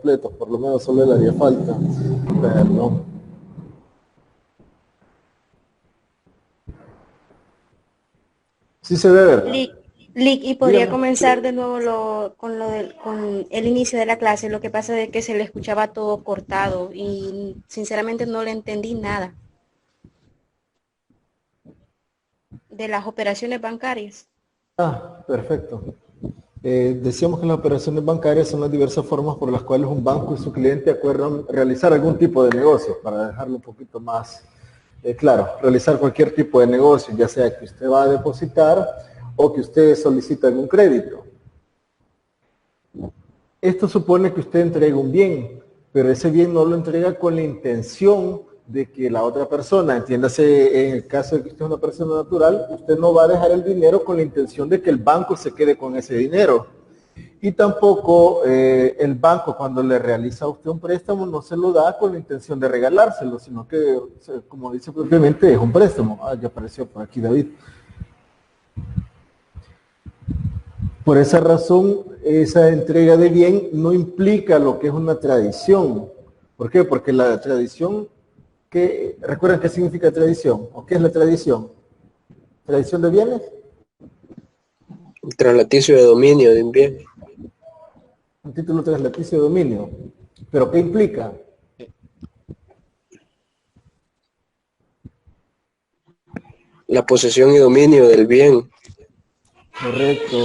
completos, por lo menos solo le haría falta. Perdón. Sí se ve, ¿verdad? Lick, y podría Dígame. comenzar de nuevo con el inicio de la clase. Lo que pasa es que se le escuchaba todo cortado y sinceramente no le entendí nada de las operaciones bancarias. Ah, perfecto. Decíamos que las operaciones bancarias son las diversas formas por las cuales un banco y su cliente acuerdan realizar algún tipo de negocio, para dejarlo un poquito más claro, realizar cualquier tipo de negocio, ya sea que usted va a depositar o que usted solicita algún crédito. Esto supone que usted entrega un bien, pero ese bien no lo entrega con la intención de que la otra persona, entiéndase en el caso de que usted es una persona natural, usted no va a dejar el dinero con la intención de que el banco se quede con ese dinero. Y tampoco el banco cuando le realiza a usted un préstamo no se lo da con la intención de regalárselo, sino que, como dice propiamente, es un préstamo. Ah, ya apareció por aquí David. Por esa razón, esa entrega de bien no implica lo que es una tradición. ¿Por qué? Porque la tradición, ¿recuerdan qué significa tradición? ¿O qué es la tradición? ¿Tradición de bienes? Traslaticio de dominio de un bien. Un título traslaticio de dominio. ¿Pero qué implica? La posesión y dominio del bien. Correcto.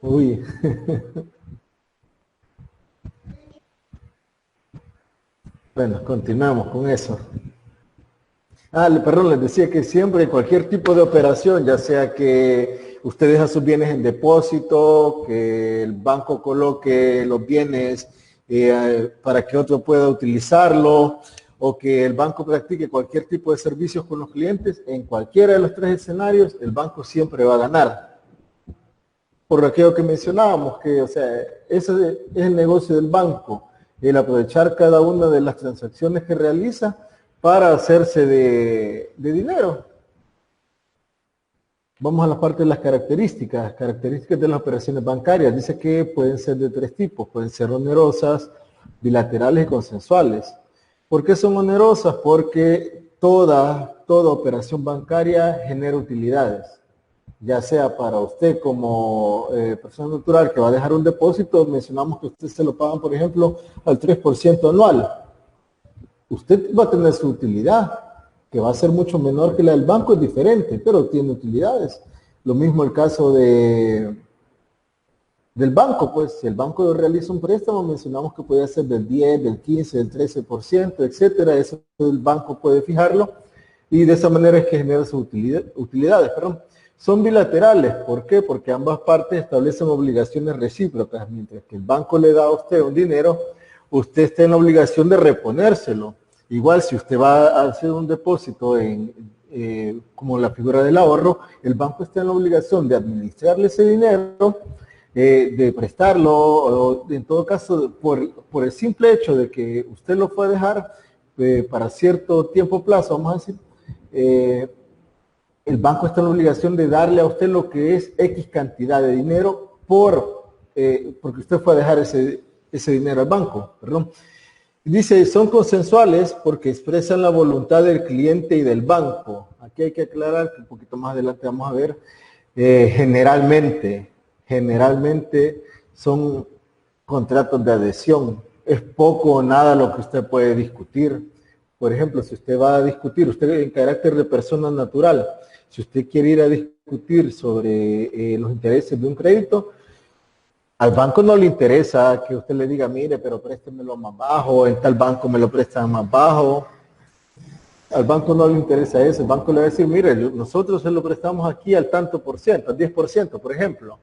Uy. Bueno, continuamos con eso. Perdón, les decía que siempre cualquier tipo de operación, ya sea que usted deja sus bienes en depósito, que el banco coloque los bienes para que otro pueda utilizarlo, o que el banco practique cualquier tipo de servicios con los clientes, en cualquiera de los tres escenarios, el banco siempre va a ganar. Por aquello que mencionábamos, que, o sea, ese es el negocio del banco, el aprovechar cada una de las transacciones que realiza para hacerse de dinero. Vamos a la parte de las características de las operaciones bancarias. Dice que pueden ser de tres tipos, pueden ser onerosas, bilaterales y consensuales. ¿Por qué son onerosas? Porque toda operación bancaria genera utilidades, ya sea para usted como persona natural que va a dejar un depósito, mencionamos que usted se lo pagan, por ejemplo, al 3% anual. Usted va a tener su utilidad, que va a ser mucho menor que la del banco, es diferente, pero tiene utilidades. Lo mismo el caso del banco, pues si el banco realiza un préstamo, mencionamos que puede ser del 10, del 15, del 13%, etcétera. Eso el banco puede fijarlo y de esa manera es que genera sus utilidades. Perdón. Son bilaterales, ¿por qué? Porque ambas partes establecen obligaciones recíprocas, mientras que el banco le da a usted un dinero, usted está en la obligación de reponérselo. Igual si usted va a hacer un depósito como la figura del ahorro, el banco está en la obligación de administrarle ese dinero, de prestarlo, o en todo caso, por el simple hecho de que usted lo fue a dejar para cierto tiempo plazo, vamos a decir, el banco está en la obligación de darle a usted lo que es X cantidad de dinero porque usted fue a dejar ese dinero al banco, perdón. Dice, son consensuales porque expresan la voluntad del cliente y del banco. Aquí hay que aclarar que un poquito más adelante vamos a ver, generalmente son contratos de adhesión. Es poco o nada lo que usted puede discutir. Por ejemplo, si usted va a discutir, usted en carácter de persona natural, si usted quiere ir a discutir sobre los intereses de un crédito, al banco no le interesa que usted le diga, mire, pero préstemelo más bajo, en tal banco me lo prestan más bajo. Al banco no le interesa eso, el banco le va a decir, mire, nosotros se lo prestamos aquí al tanto por ciento, al 10%, por ejemplo.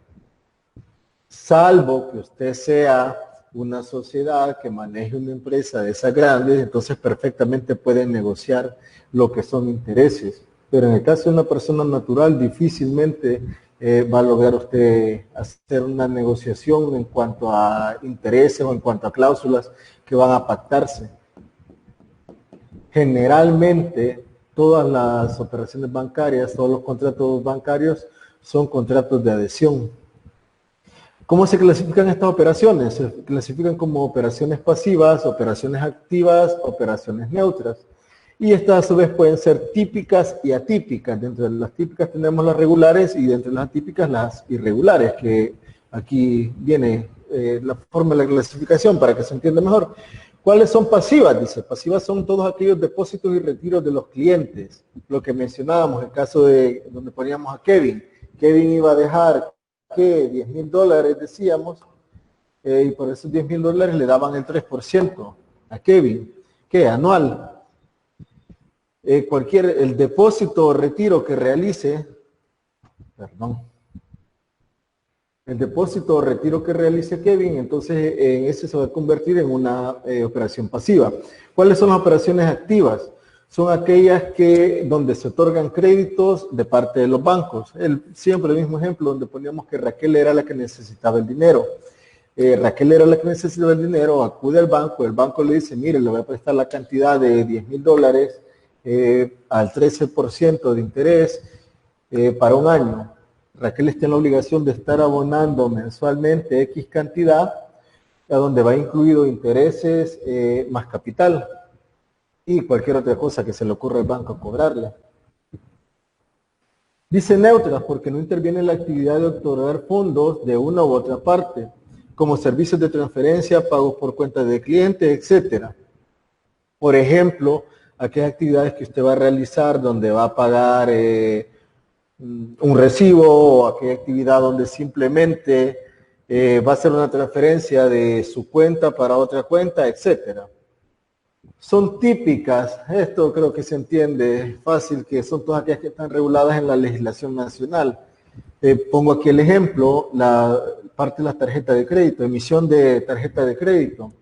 Salvo que usted sea una sociedad que maneje una empresa de esas grandes, entonces perfectamente pueden negociar lo que son intereses. Pero en el caso de una persona natural, difícilmente va a lograr usted hacer una negociación en cuanto a intereses o en cuanto a cláusulas que van a pactarse. Generalmente, todas las operaciones bancarias, todos los contratos bancarios son contratos de adhesión. ¿Cómo se clasifican estas operaciones? Se clasifican como operaciones pasivas, operaciones activas, operaciones neutras. Y estas a su vez pueden ser típicas y atípicas. Dentro de las típicas tenemos las regulares y dentro de las atípicas las irregulares, que aquí viene la forma de la clasificación para que se entienda mejor. ¿Cuáles son pasivas? Dice, pasivas son todos aquellos depósitos y retiros de los clientes. Lo que mencionábamos, el caso de donde poníamos a Kevin. Kevin iba a dejar que $10,000, decíamos, y por esos $10,000 le daban el 3% a Kevin, que anual. El depósito o retiro que realice, el depósito o retiro que realice Kevin, entonces ese se va a convertir en una operación pasiva. ¿Cuáles son las operaciones activas? Son aquellas donde se otorgan créditos de parte de los bancos. Siempre el mismo ejemplo donde poníamos que Raquel era la que necesitaba el dinero. Raquel era la que necesitaba el dinero, acude al banco, el banco le dice, mire, le voy a prestar la cantidad de $10,000 al 13% de interés para un año. Raquel está en la obligación de estar abonando mensualmente X cantidad, a donde va incluido intereses más capital y cualquier otra cosa que se le ocurra al banco cobrarle. Dice neutras porque no interviene en la actividad de otorgar fondos de una u otra parte, como servicios de transferencia, pagos por cuenta de cliente, etcétera. Por ejemplo, aquellas actividades que usted va a realizar donde va a pagar un recibo, o aquella actividad donde simplemente va a hacer una transferencia de su cuenta para otra cuenta, etcétera. Son típicas, esto creo que se entiende fácil, que son todas aquellas que están reguladas en la legislación nacional. Pongo aquí el ejemplo, la parte de las tarjetas de crédito, emisión de tarjeta de crédito.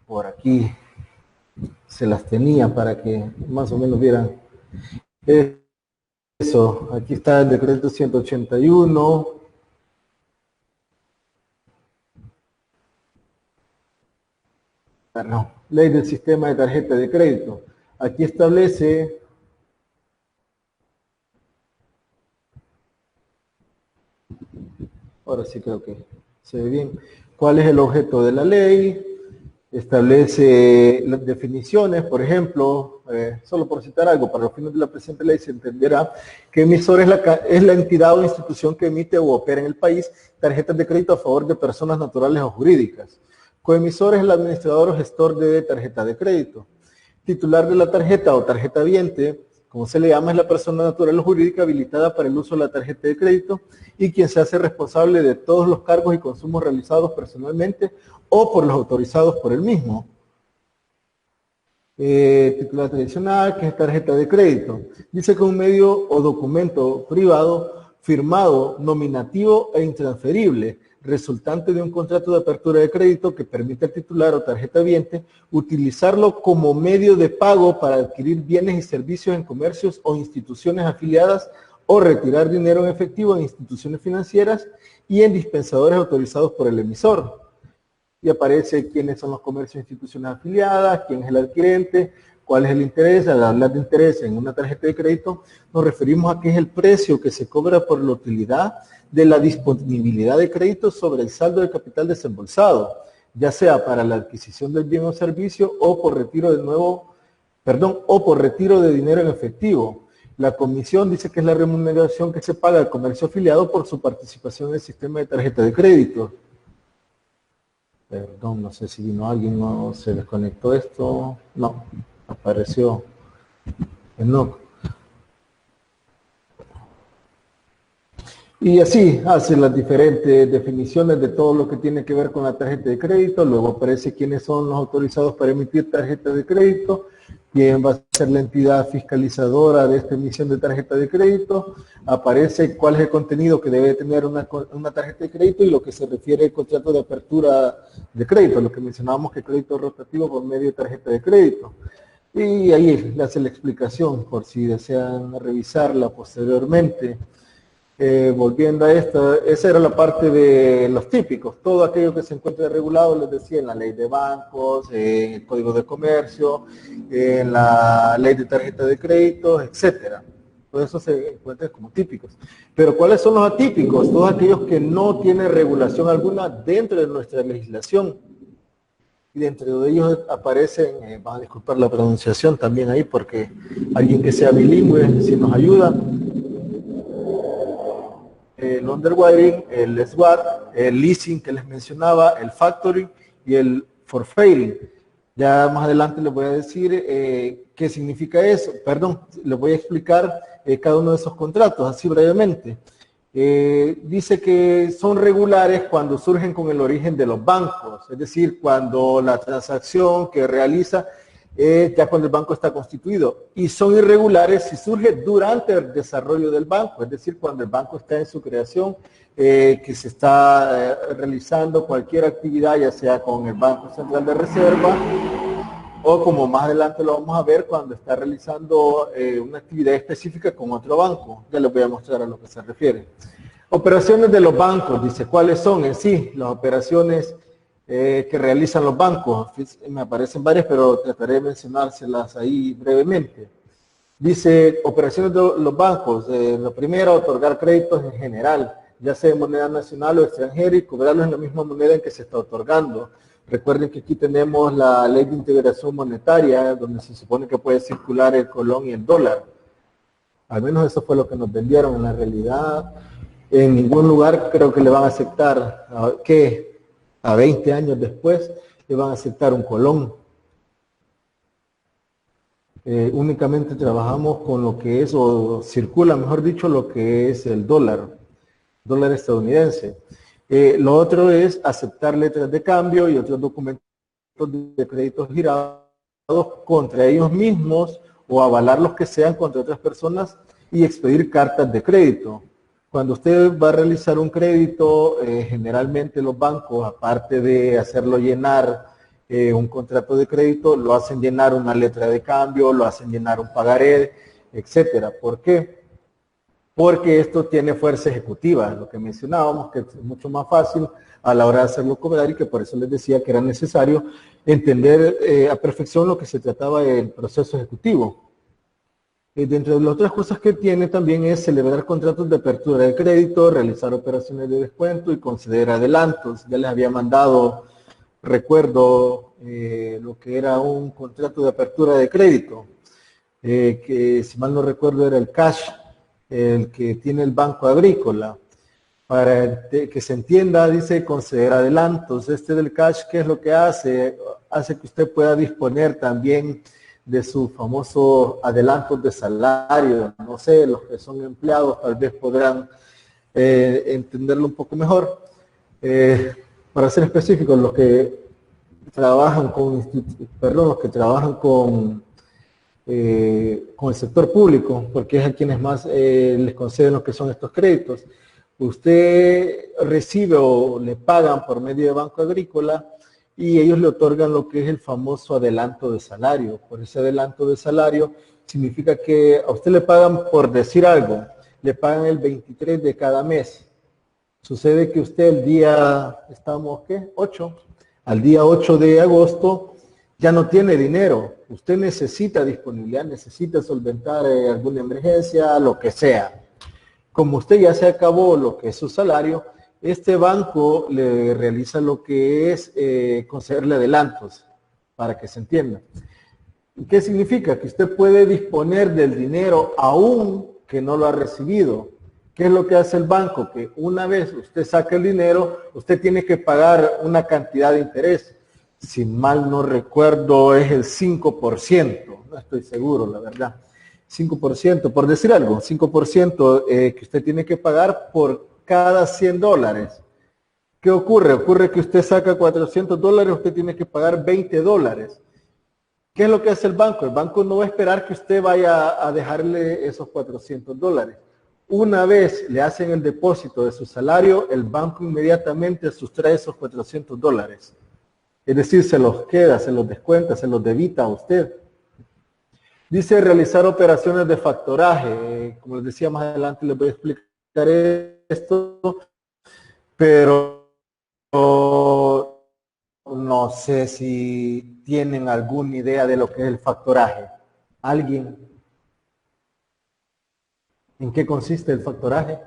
Por aquí se las tenía para que más o menos vieran. Eso, aquí está el decreto 181. No, ley del sistema de tarjeta de crédito. Aquí establece ahora sí creo que se ve bien. ¿Cuál es el objeto de la ley? Establece las definiciones, por ejemplo, solo por citar algo, para los fines de la presente ley se entenderá que emisor es la entidad o institución que emite o opera en el país tarjetas de crédito a favor de personas naturales o jurídicas. Coemisor es el administrador o gestor de tarjeta de crédito. Titular de la tarjeta o tarjeta viente, como se le llama, es la persona natural o jurídica habilitada para el uso de la tarjeta de crédito y quien se hace responsable de todos los cargos y consumos realizados personalmente o por los autorizados por el mismo. Titular tradicional, que es tarjeta de crédito. Dice que un medio o documento privado firmado, nominativo e intransferible, resultante de un contrato de apertura de crédito que permite al titular o tarjeta viente utilizarlo como medio de pago para adquirir bienes y servicios en comercios o instituciones afiliadas o retirar dinero en efectivo en instituciones financieras y en dispensadores autorizados por el emisor. Y aparece quiénes son los comercios e instituciones afiliadas, quién es el adquirente, cuál es el interés. Al hablar de interés en una tarjeta de crédito, nos referimos a qué es el precio que se cobra por la utilidad de la disponibilidad de crédito sobre el saldo de capital desembolsado, ya sea para la adquisición del bien o servicio o por retiro de dinero en efectivo. La comisión dice que es la remuneración que se paga al comercio afiliado por su participación en el sistema de tarjeta de crédito. Perdón, no sé si vino alguien o se desconectó esto. No, apareció. No. Y así hace las diferentes definiciones de todo lo que tiene que ver con la tarjeta de crédito. Luego aparece quiénes son los autorizados para emitir tarjetas de crédito, quién va a ser la entidad fiscalizadora de esta emisión de tarjeta de crédito. Aparece cuál es el contenido que debe tener una tarjeta de crédito y lo que se refiere al contrato de apertura de crédito, lo que mencionábamos que crédito rotativo por medio de tarjeta de crédito. Y ahí le hace la explicación por si desean revisarla posteriormente. Volviendo a esta, esa era la parte de los típicos, todo aquello que se encuentra regulado, les decía, en la ley de bancos, en el código de comercio, en la ley de tarjeta de crédito, etcétera. Por eso se encuentran como típicos. Pero ¿cuáles son los atípicos? Todos aquellos que no tienen regulación alguna dentro de nuestra legislación. Y dentro de ellos aparecen, van a disculpar la pronunciación también ahí, porque alguien que sea bilingüe, si nos ayuda, el underwriting, el SWAT, el leasing que les mencionaba, el factoring y el forfailing. Ya más adelante les voy a decir qué significa eso. Perdón, les voy a explicar cada uno de esos contratos, así brevemente. Dice que son regulares cuando surgen con el origen de los bancos, es decir, cuando la transacción que realiza ya cuando el banco está constituido, y son irregulares si surge durante el desarrollo del banco, es decir, cuando el banco está en su creación, que se está realizando cualquier actividad, ya sea con el Banco Central de Reserva, o como más adelante lo vamos a ver, cuando está realizando una actividad específica con otro banco. Ya les voy a mostrar a lo que se refiere. Operaciones de los bancos, dice, ¿cuáles son en sí las operaciones que realizan los bancos? Me aparecen varias, pero trataré de mencionárselas ahí brevemente. Dice, operaciones de los bancos, lo primero, otorgar créditos en general, ya sea en moneda nacional o extranjera, y cobrarlos en la misma moneda en que se está otorgando. Recuerden que aquí tenemos la ley de integración monetaria, donde se supone que puede circular el colón y el dólar. Al menos eso fue lo que nos vendieron. En la realidad, en ningún lugar creo que le van a aceptar, que a 20 años después le van a aceptar un colón. Únicamente trabajamos con lo que es, o circula, mejor dicho, lo que es el dólar estadounidense. Lo otro es aceptar letras de cambio y otros documentos de créditos girados contra ellos mismos o avalar los que sean contra otras personas y expedir cartas de crédito. Cuando usted va a realizar un crédito, generalmente los bancos, aparte de hacerlo llenar un contrato de crédito, lo hacen llenar una letra de cambio, lo hacen llenar un pagaré, etcétera. ¿Por qué? Porque esto tiene fuerza ejecutiva, lo que mencionábamos, que es mucho más fácil a la hora de hacerlo cobrar, y que por eso les decía que era necesario entender a perfección lo que se trataba del proceso ejecutivo. Dentro de las otras cosas que tiene también es celebrar contratos de apertura de crédito, realizar operaciones de descuento y conceder adelantos. Ya les había mandado, recuerdo, lo que era un contrato de apertura de crédito, que si mal no recuerdo era el cash, el que tiene el Banco Agrícola. Para que se entienda, dice conceder adelantos. Este del cash, ¿qué es lo que hace? Hace que usted pueda disponer también de sus famosos adelantos de salario. No sé, los que son empleados tal vez podrán entenderlo un poco mejor. Para ser específicos, los que trabajan con el sector público, porque es a quienes más les conceden lo que son estos créditos. Usted recibe o le pagan por medio de Banco Agrícola y ellos le otorgan lo que es el famoso adelanto de salario. Por ese adelanto de salario significa que a usted le pagan, por decir algo, le pagan el 23 de cada mes. Sucede que usted el día, estamos, ¿qué? 8. Al día 8 de agosto ya no tiene dinero. Usted necesita disponibilidad, necesita solventar alguna emergencia, lo que sea. Como usted ya se acabó lo que es su salario, este banco le realiza lo que es concederle adelantos, para que se entienda. ¿Qué significa? Que usted puede disponer del dinero aún que no lo ha recibido. ¿Qué es lo que hace el banco? Que una vez usted saca el dinero, usted tiene que pagar una cantidad de interés. Si mal no recuerdo, es el 5%, no estoy seguro, la verdad. 5%, por decir algo, 5% que usted tiene que pagar por cada $100. ¿Qué ocurre? Ocurre que usted saca $400, usted tiene que pagar $20. ¿Qué es lo que hace el banco? El banco no va a esperar que usted vaya a dejarle esos $400. Una vez le hacen el depósito de su salario, el banco inmediatamente sustrae esos $400. Es decir, se los queda, se los descuenta, se los debita a usted. Dice realizar operaciones de factoraje. Como les decía, más adelante les voy a explicar esto, pero no sé si tienen alguna idea de lo que es el factoraje. ¿Alguien? ¿En qué consiste el factoraje?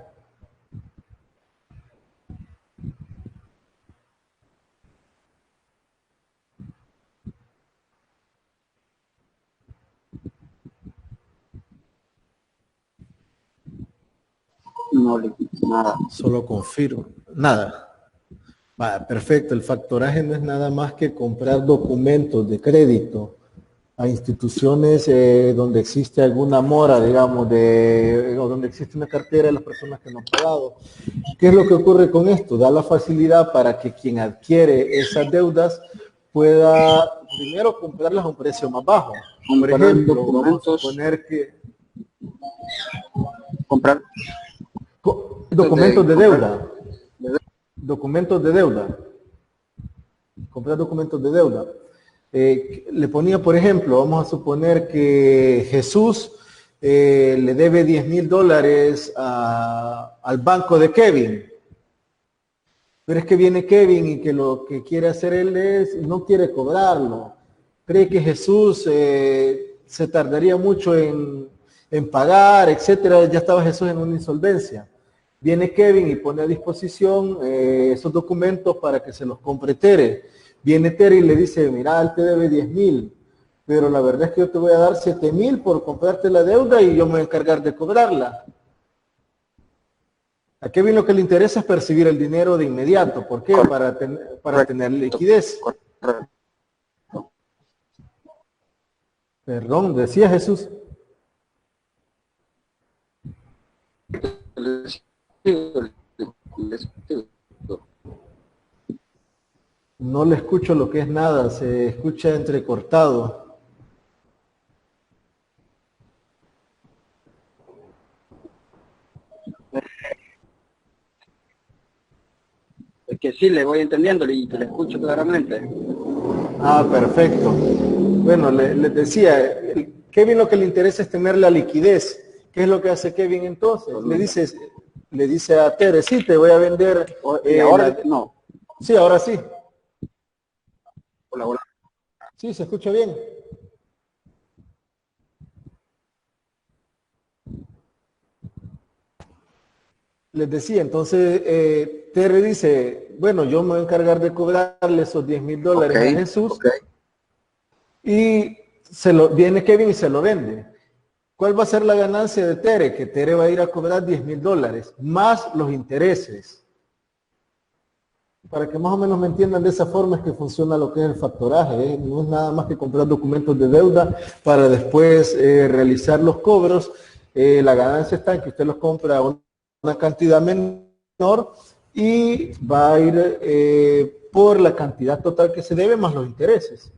No le quito nada. Solo confirmo. Nada. Perfecto. El factoraje no es nada más que comprar documentos de crédito a instituciones donde existe alguna mora, digamos, o donde existe una cartera de las personas que no han pagado. ¿Qué es lo que ocurre con esto? Da la facilidad para que quien adquiere esas deudas pueda primero comprarlas a un precio más bajo. Por ejemplo, vamos a suponer que comprar documentos de deuda. Documentos de deuda. Comprar documentos de deuda. Le ponía, por ejemplo, vamos a suponer que Jesús le debe $10,000 al banco de Kevin. Pero es que viene Kevin y que lo que quiere hacer él no quiere cobrarlo. Cree que Jesús se tardaría mucho en pagar, etcétera. Ya estaba Jesús en una insolvencia. Viene Kevin y pone a disposición esos documentos para que se los compre Tere. Viene Tere y le dice, mira, él te debe 10,000, pero la verdad es que yo te voy a dar 7,000 por comprarte la deuda y yo me voy a encargar de cobrarla. A Kevin lo que le interesa es percibir el dinero de inmediato. ¿Por qué? Para tener liquidez. Perdón, decía Jesús. No le escucho lo que es nada, se escucha entrecortado. Es que sí, le voy entendiendo y le escucho claramente. Ah, perfecto. Bueno, les decía, Kevin lo que le interesa es tener la liquidez. ¿Qué es lo que hace Kevin entonces? Le dice a Tere, sí, te voy a vender. Ahora no. Sí, ahora sí. Hola, hola. Sí, se escucha bien. Les decía, entonces Tere dice, bueno, yo me voy a encargar de cobrarle esos $10,000 a Jesús. Y viene Kevin y se lo vende. ¿Cuál va a ser la ganancia de Tere? Que Tere va a ir a cobrar $10,000 más los intereses. Para que más o menos me entiendan, de esa forma es que funciona lo que es el factoraje. No es nada más que comprar documentos de deuda para después realizar los cobros. La ganancia está en que usted los compra a una cantidad menor y va a ir por la cantidad total que se debe más los intereses.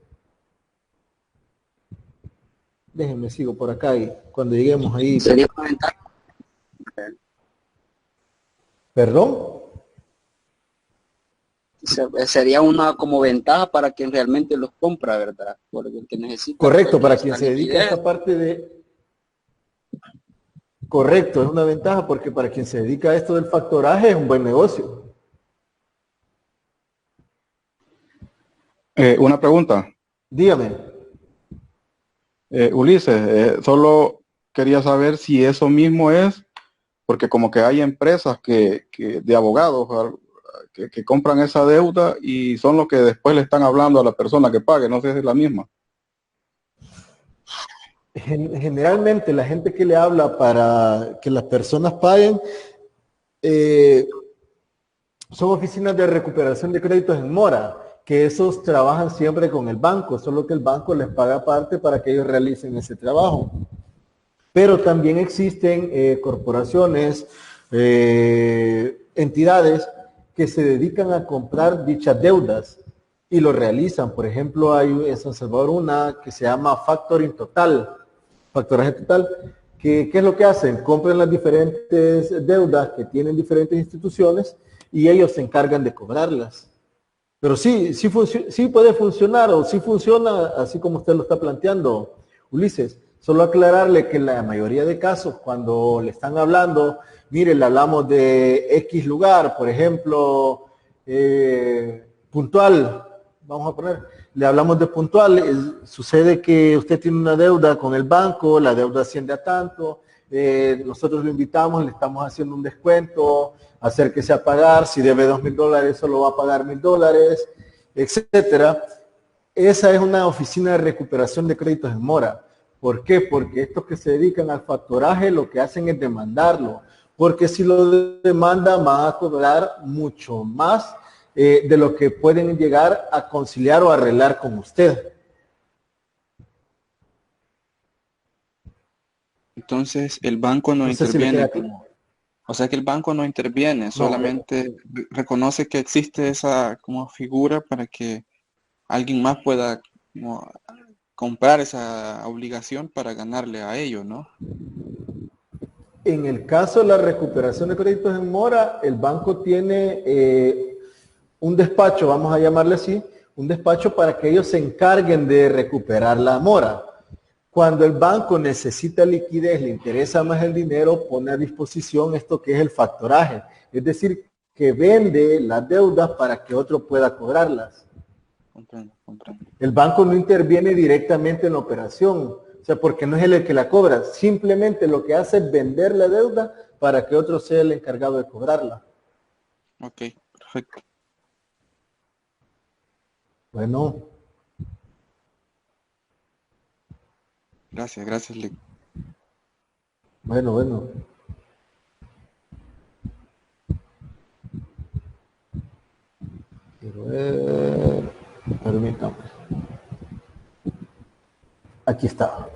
Déjenme, sigo por acá y cuando lleguemos ahí... Sería una ventaja. ¿Perdón? Sería una como ventaja para quien realmente los compra, ¿verdad? Porque el que necesita... Correcto, para quien se dedica a esta parte de... Correcto, es una ventaja porque para quien se dedica a esto del factoraje es un buen negocio. Una pregunta. Dígame. Ulises, solo quería saber si eso mismo es, porque como que hay empresas de abogados que compran esa deuda y son los que después le están hablando a la persona que pague, no sé si es la misma. Generalmente la gente que le habla para que las personas paguen son oficinas de recuperación de créditos en mora, que esos trabajan siempre con el banco, solo que el banco les paga aparte para que ellos realicen ese trabajo. Pero también existen corporaciones, entidades que se dedican a comprar dichas deudas y lo realizan. Por ejemplo, hay en San Salvador una que se llama factoraje total, que ¿qué es lo que hacen? Compran las diferentes deudas que tienen diferentes instituciones y ellos se encargan de cobrarlas. Pero sí puede funcionar o sí funciona así como usted lo está planteando, Ulises. Solo aclararle que en la mayoría de casos cuando le están hablando, mire, le hablamos de X lugar, por ejemplo, Puntual, vamos a poner, le hablamos de Puntual, sucede que usted tiene una deuda con el banco, la deuda asciende a tanto, nosotros lo invitamos, le estamos haciendo un descuento, acérquese a pagar, si debe $2,000 solo va a pagar $1,000, etcétera. Esa es una oficina de recuperación de créditos en mora. ¿Por qué? Porque estos que se dedican al factoraje lo que hacen es demandarlo, porque si lo demandan van a cobrar mucho más de lo que pueden llegar a conciliar o arreglar con usted. Entonces el banco no No sé si interviene. le queda claro. O sea que el banco no interviene, solamente reconoce que existe esa como figura para que alguien más pueda como comprar esa obligación para ganarle a ellos, ¿no? En el caso de la recuperación de créditos en mora, el banco tiene un despacho, vamos a llamarle así, un despacho para que ellos se encarguen de recuperar la mora. Cuando el banco necesita liquidez, le interesa más el dinero, pone a disposición esto que es el factoraje. Es decir, que vende las deudas para que otro pueda cobrarlas. Comprendo. El banco no interviene directamente en la operación, o sea, porque no es él el que la cobra. Simplemente lo que hace es vender la deuda para que otro sea el encargado de cobrarla. Ok, perfecto. Bueno. Gracias, Lick. Bueno. Quiero ver. Permítame. Aquí está.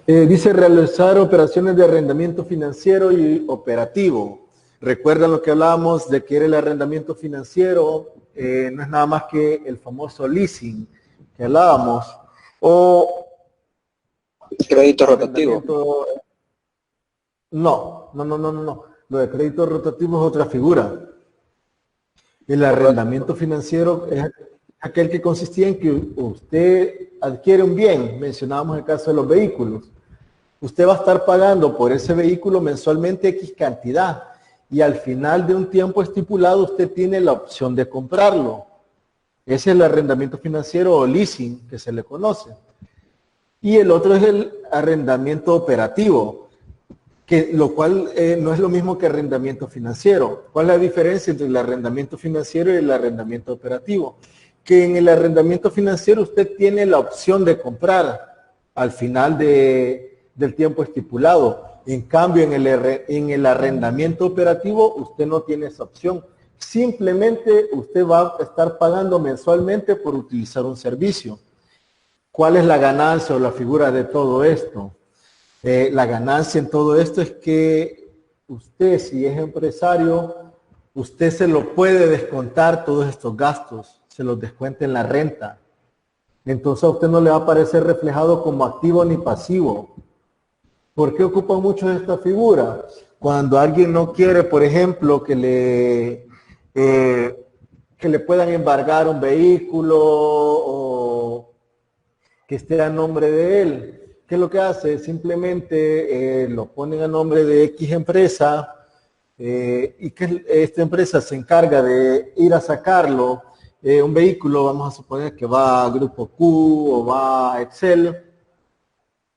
Dice realizar operaciones de arrendamiento financiero y operativo. ¿Recuerdan lo que hablábamos de que era el arrendamiento financiero? No es nada más que el famoso leasing que hablábamos. O Crédito rotativo. No. Lo de crédito rotativo es otra figura. El arrendamiento financiero es aquel que consistía en que usted adquiere un bien, mencionábamos el caso de los vehículos. Usted va a estar pagando por ese vehículo mensualmente X cantidad y al final de un tiempo estipulado usted tiene la opción de comprarlo. Ese es el arrendamiento financiero o leasing que se le conoce. Y el otro es el arrendamiento operativo, lo cual no es lo mismo que arrendamiento financiero. ¿Cuál es la diferencia entre el arrendamiento financiero y el arrendamiento operativo? Que en el arrendamiento financiero usted tiene la opción de comprar al final del tiempo estipulado. En cambio, en el arrendamiento operativo usted no tiene esa opción. Simplemente usted va a estar pagando mensualmente por utilizar un servicio. ¿Cuál es la ganancia o la figura de todo esto? La ganancia en todo esto es que usted, si es empresario, usted se lo puede descontar todos estos gastos, se los descuenta en la renta. Entonces a usted no le va a aparecer reflejado como activo ni pasivo. ¿Por qué ocupa mucho esta figura? Cuando alguien no quiere, por ejemplo, que le puedan embargar un vehículo o que esté a nombre de él. ¿Qué es lo que hace? Simplemente lo ponen a nombre de X empresa y que esta empresa se encarga de ir a sacarlo. Un vehículo, vamos a suponer que va a Grupo Q o va a Excel.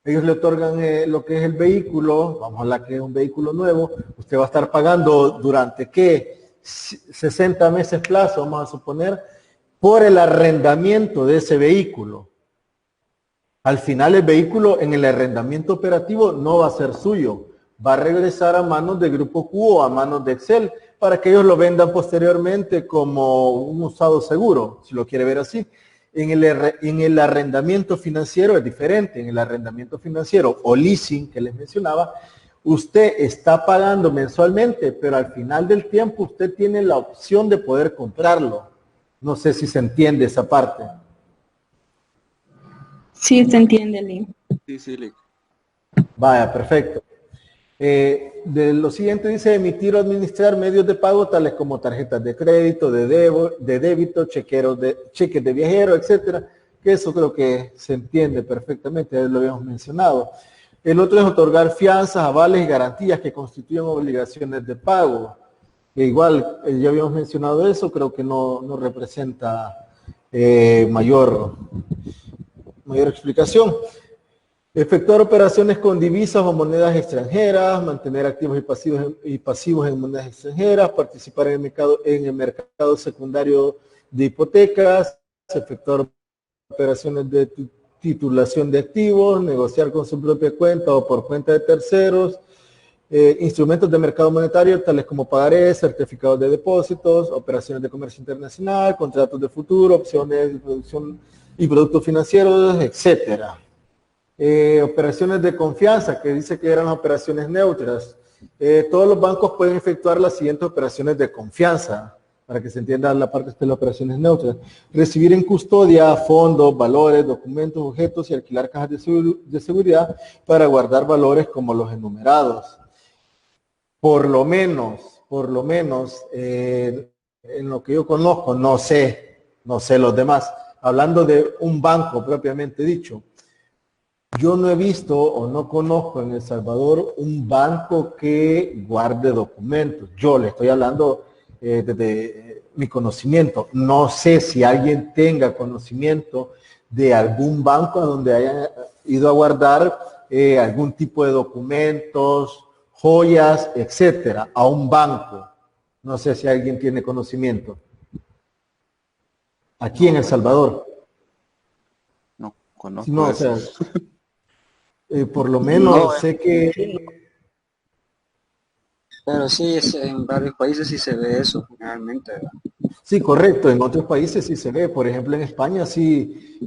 Ellos le otorgan lo que es el vehículo, vamos a hablar que es un vehículo nuevo. Usted va a estar pagando durante, ¿qué? 60 meses plazo, vamos a suponer, por el arrendamiento de ese vehículo. Al final el vehículo en el arrendamiento operativo no va a ser suyo, va a regresar a manos de Grupo Q o a manos de Excel para que ellos lo vendan posteriormente como un usado seguro, si lo quiere ver así. En el arrendamiento financiero es diferente, en el arrendamiento financiero o leasing que les mencionaba, usted está pagando mensualmente, pero al final del tiempo usted tiene la opción de poder comprarlo. No sé si se entiende esa parte. Sí, se entiende, Lee. Sí, Lick. Vaya, perfecto. De lo siguiente dice emitir o administrar medios de pago tales como tarjetas de crédito, de débito, cheques de viajero, etcétera, que eso creo que se entiende perfectamente, ya lo habíamos mencionado. El otro es otorgar fianzas, avales y garantías que constituyen obligaciones de pago. Igual, ya habíamos mencionado eso, creo que no representa mayor explicación. Efectuar operaciones con divisas o monedas extranjeras, mantener activos y pasivos en monedas extranjeras, participar en el mercado secundario de hipotecas, efectuar operaciones de titulación de activos, negociar con su propia cuenta o por cuenta de terceros, instrumentos de mercado monetario tales como pagarés, certificados de depósitos, operaciones de comercio internacional, contratos de futuro, opciones de producción y productos financieros, etcétera. Operaciones de confianza, que dice que eran operaciones neutras. Todos los bancos pueden efectuar las siguientes operaciones de confianza, para que se entienda la parte de las operaciones neutras. Recibir en custodia fondos, valores, documentos, objetos y alquilar cajas de seguridad para guardar valores como los enumerados. Por lo menos, en lo que yo conozco, no sé los demás, hablando de un banco propiamente dicho, yo no he visto o no conozco en El Salvador un banco que guarde documentos. Yo le estoy hablando desde mi conocimiento. No sé si alguien tenga conocimiento de algún banco donde haya ido a guardar algún tipo de documentos, joyas, etcétera, a un banco. No sé si alguien tiene conocimiento. Aquí en El Salvador. No conozco No, o eso. sea, por lo menos sé que... Pero sí, en varios países sí se ve eso, realmente, ¿verdad? Sí, correcto. En otros países sí se ve. Por ejemplo, en España sí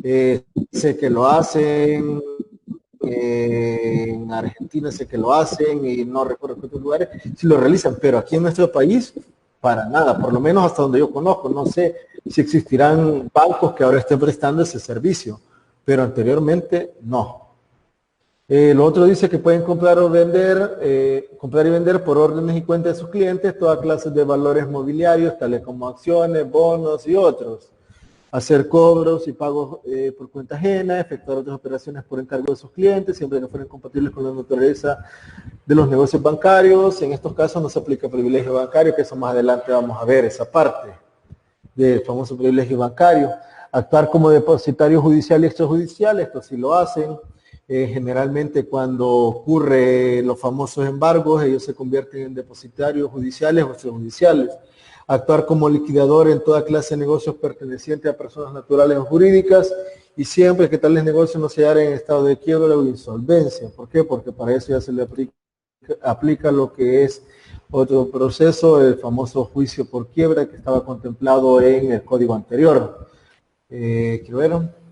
sé que lo hacen. En Argentina sé que lo hacen y no recuerdo qué otros lugares sí lo realizan. Pero aquí en nuestro país, para nada. Por lo menos hasta donde yo conozco. No sé si existirán bancos que ahora estén prestando ese servicio. Pero anteriormente no. Lo otro dice que pueden comprar y vender por órdenes y cuentas de sus clientes toda clase de valores mobiliarios, tales como acciones, bonos y otros. Hacer cobros y pagos por cuenta ajena, efectuar otras operaciones por encargo de sus clientes, siempre que fueran compatibles con la naturaleza de los negocios bancarios. En estos casos no se aplica privilegio bancario, que eso más adelante vamos a ver esa parte del famoso privilegio bancario. Actuar como depositario judicial y extrajudicial, esto sí lo hacen. Generalmente cuando ocurre los famosos embargos, ellos se convierten en depositarios judiciales o extrajudiciales. Actuar como liquidador en toda clase de negocios pertenecientes a personas naturales o jurídicas y siempre que tales negocios no se hallen en estado de quiebra o insolvencia. ¿Por qué? Porque para eso ya se le aplica lo que es otro proceso, el famoso juicio por quiebra que estaba contemplado en el código anterior. ¿Quiero ver?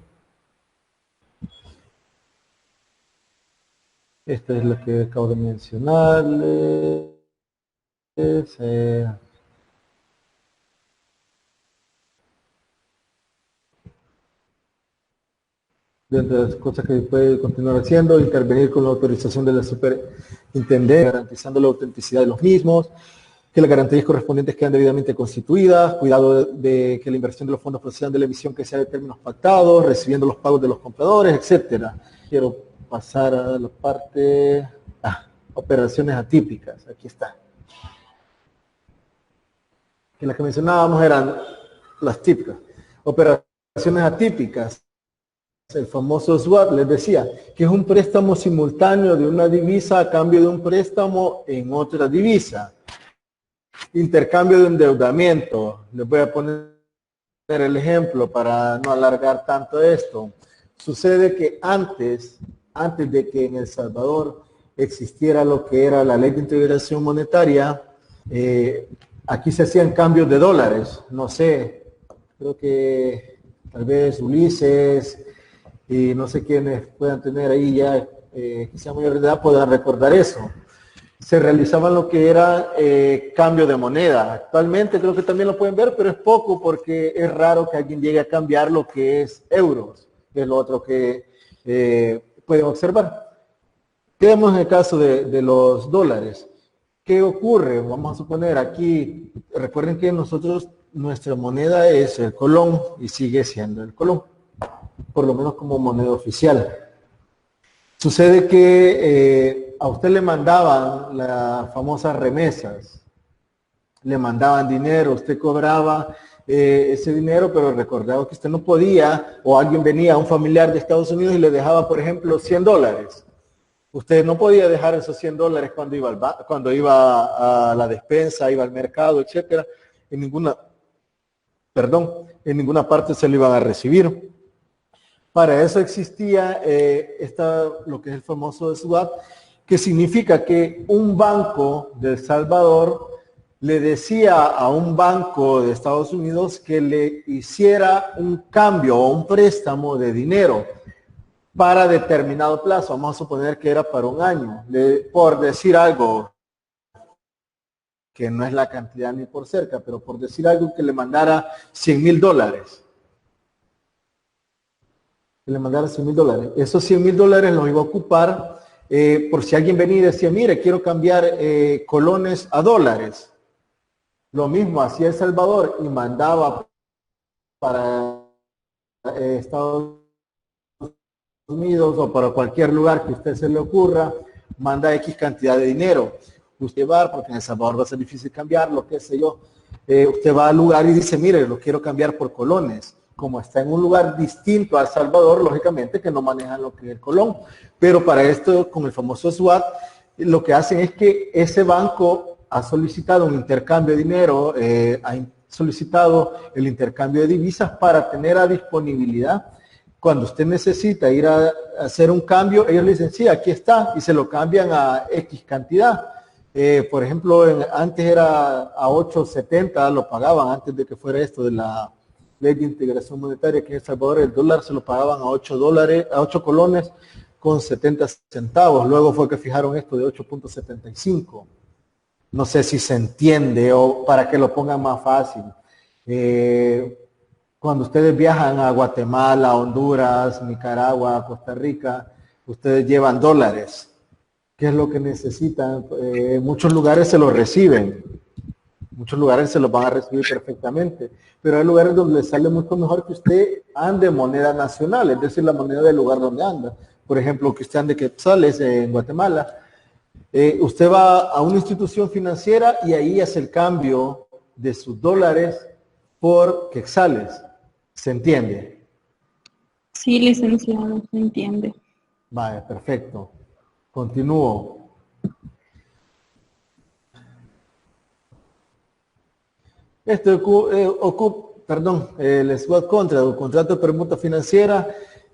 Esta es la que acabo de mencionarles. Dentro de las cosas que puede continuar haciendo, intervenir con la autorización de la superintendencia, garantizando la autenticidad de los mismos, que las garantías correspondientes quedan debidamente constituidas, cuidado de que la inversión de los fondos procedan de la emisión que sea de términos pactados, recibiendo los pagos de los compradores, etcétera. Quiero pasar a la parte, operaciones atípicas, aquí está. Que las que mencionábamos eran las típicas. Operaciones atípicas, el famoso swap, les decía, que es un préstamo simultáneo de una divisa a cambio de un préstamo en otra divisa. Intercambio de endeudamiento. Les voy a poner el ejemplo para no alargar tanto esto. Sucede que antes de que en El Salvador existiera lo que era la ley de integración monetaria, aquí se hacían cambios de dólares. No sé, creo que tal vez Ulises y no sé quiénes puedan tener ahí ya, que sea mayor de edad, puedan recordar eso. Se realizaban lo que era cambio de moneda. Actualmente creo que también lo pueden ver, pero es poco porque es raro que alguien llegue a cambiar lo que es euros, que es lo otro que pueden observar. Quedemos en el caso de los dólares. ¿Qué ocurre? Vamos a suponer aquí, recuerden que nuestra moneda es el colón y sigue siendo el colón, por lo menos como moneda oficial. Sucede que a usted le mandaban las famosas remesas, le mandaban dinero, usted cobraba ese dinero, pero recordaba que usted no podía, o alguien venía, un familiar de Estados Unidos y le dejaba, por ejemplo, $100. Usted no podía dejar esos $100 cuando iba a la despensa, iba al mercado, etcétera. En ninguna parte se lo iban a recibir. Para eso existía lo que es el famoso SWAT, que significa que un banco de El Salvador le decía a un banco de Estados Unidos que le hiciera un cambio o un préstamo de dinero para determinado plazo. Vamos a suponer que era para un año, por decir algo, que no es la cantidad ni por cerca, pero por decir algo, que le mandara $100,000. Que le mandara $100,000. Esos $100,000 los iba a ocupar por si alguien venía y decía, mire, quiero cambiar colones a dólares. Lo mismo hacía El Salvador y mandaba para Estados Unidos o para cualquier lugar que a usted se le ocurra, manda X cantidad de dinero. Usted va, porque en El Salvador va a ser difícil cambiar, lo que sé yo. Usted va al lugar y dice, mire, lo quiero cambiar por colones. Como está en un lugar distinto a El Salvador, lógicamente que no manejan lo que es el colón. Pero para esto, con el famoso SWAT, lo que hacen es que ese banco ha solicitado un intercambio de dinero, ha solicitado el intercambio de divisas para tener a disponibilidad. Cuando usted necesita ir a hacer un cambio, ellos le dicen, sí, aquí está, y se lo cambian a X cantidad. Por ejemplo, antes era a 8.70, lo pagaban antes de que fuera esto de la Ley de Integración Monetaria, que en El Salvador el dólar se lo pagaban a $8 colones con 70 centavos. Luego fue que fijaron esto de 8.75. No sé si se entiende o para que lo pongan más fácil. Cuando ustedes viajan a Guatemala, Honduras, Nicaragua, Costa Rica, ustedes llevan dólares. ¿Qué es lo que necesitan? En muchos lugares se los reciben. Muchos lugares se los van a recibir perfectamente. Pero hay lugares donde les sale mucho mejor que usted ande moneda nacional, es decir, la moneda del lugar donde anda. Por ejemplo, que usted ande quetzales en Guatemala. Usted va a una institución financiera y ahí hace el cambio de sus dólares por quetzales. ¿Se entiende? Sí, licenciado, se entiende. Vale, perfecto. Continúo. El SWAT contract, el contrato de permuta financiera,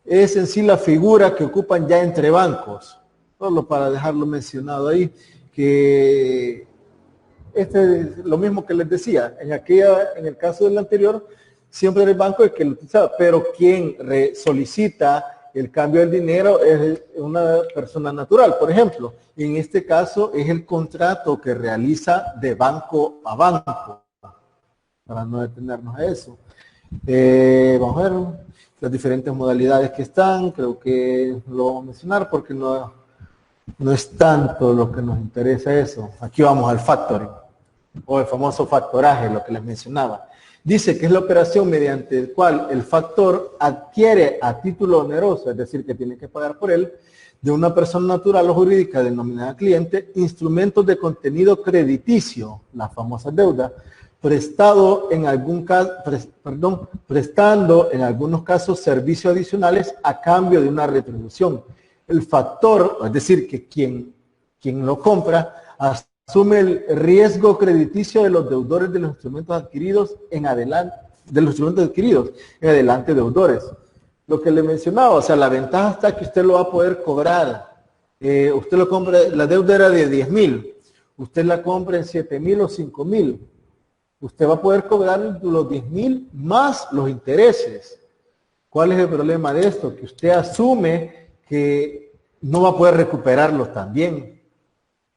es en sí la figura que ocupan ya entre bancos. Solo para dejarlo mencionado ahí, que este es lo mismo que les decía, en el caso del anterior, siempre era el banco el que lo utilizaba, pero quien solicita el cambio del dinero es una persona natural, por ejemplo. En este caso es el contrato que realiza de banco a banco, para no detenernos a eso. Vamos a ver las diferentes modalidades que están, creo que lo vamos a mencionar porque no es tanto lo que nos interesa eso. Aquí vamos al factoring, o el famoso factoraje, lo que les mencionaba. Dice que es la operación mediante el cual el factor adquiere a título oneroso, es decir, que tiene que pagar por él, de una persona natural o jurídica denominada cliente, instrumentos de contenido crediticio, la famosa deuda, prestando en algunos casos servicios adicionales a cambio de una retribución. El factor, es decir, que quien lo compra, asume el riesgo crediticio de los deudores de los instrumentos adquiridos en adelante, deudores. Lo que le mencionaba, o sea, la ventaja está que usted lo va a poder cobrar. Usted lo compra, la deuda era de 10,000, usted la compra en 7,000 o 5,000. Usted va a poder cobrar los 10,000 más los intereses. ¿Cuál es el problema de esto? Que usted asume que no va a poder recuperarlos también.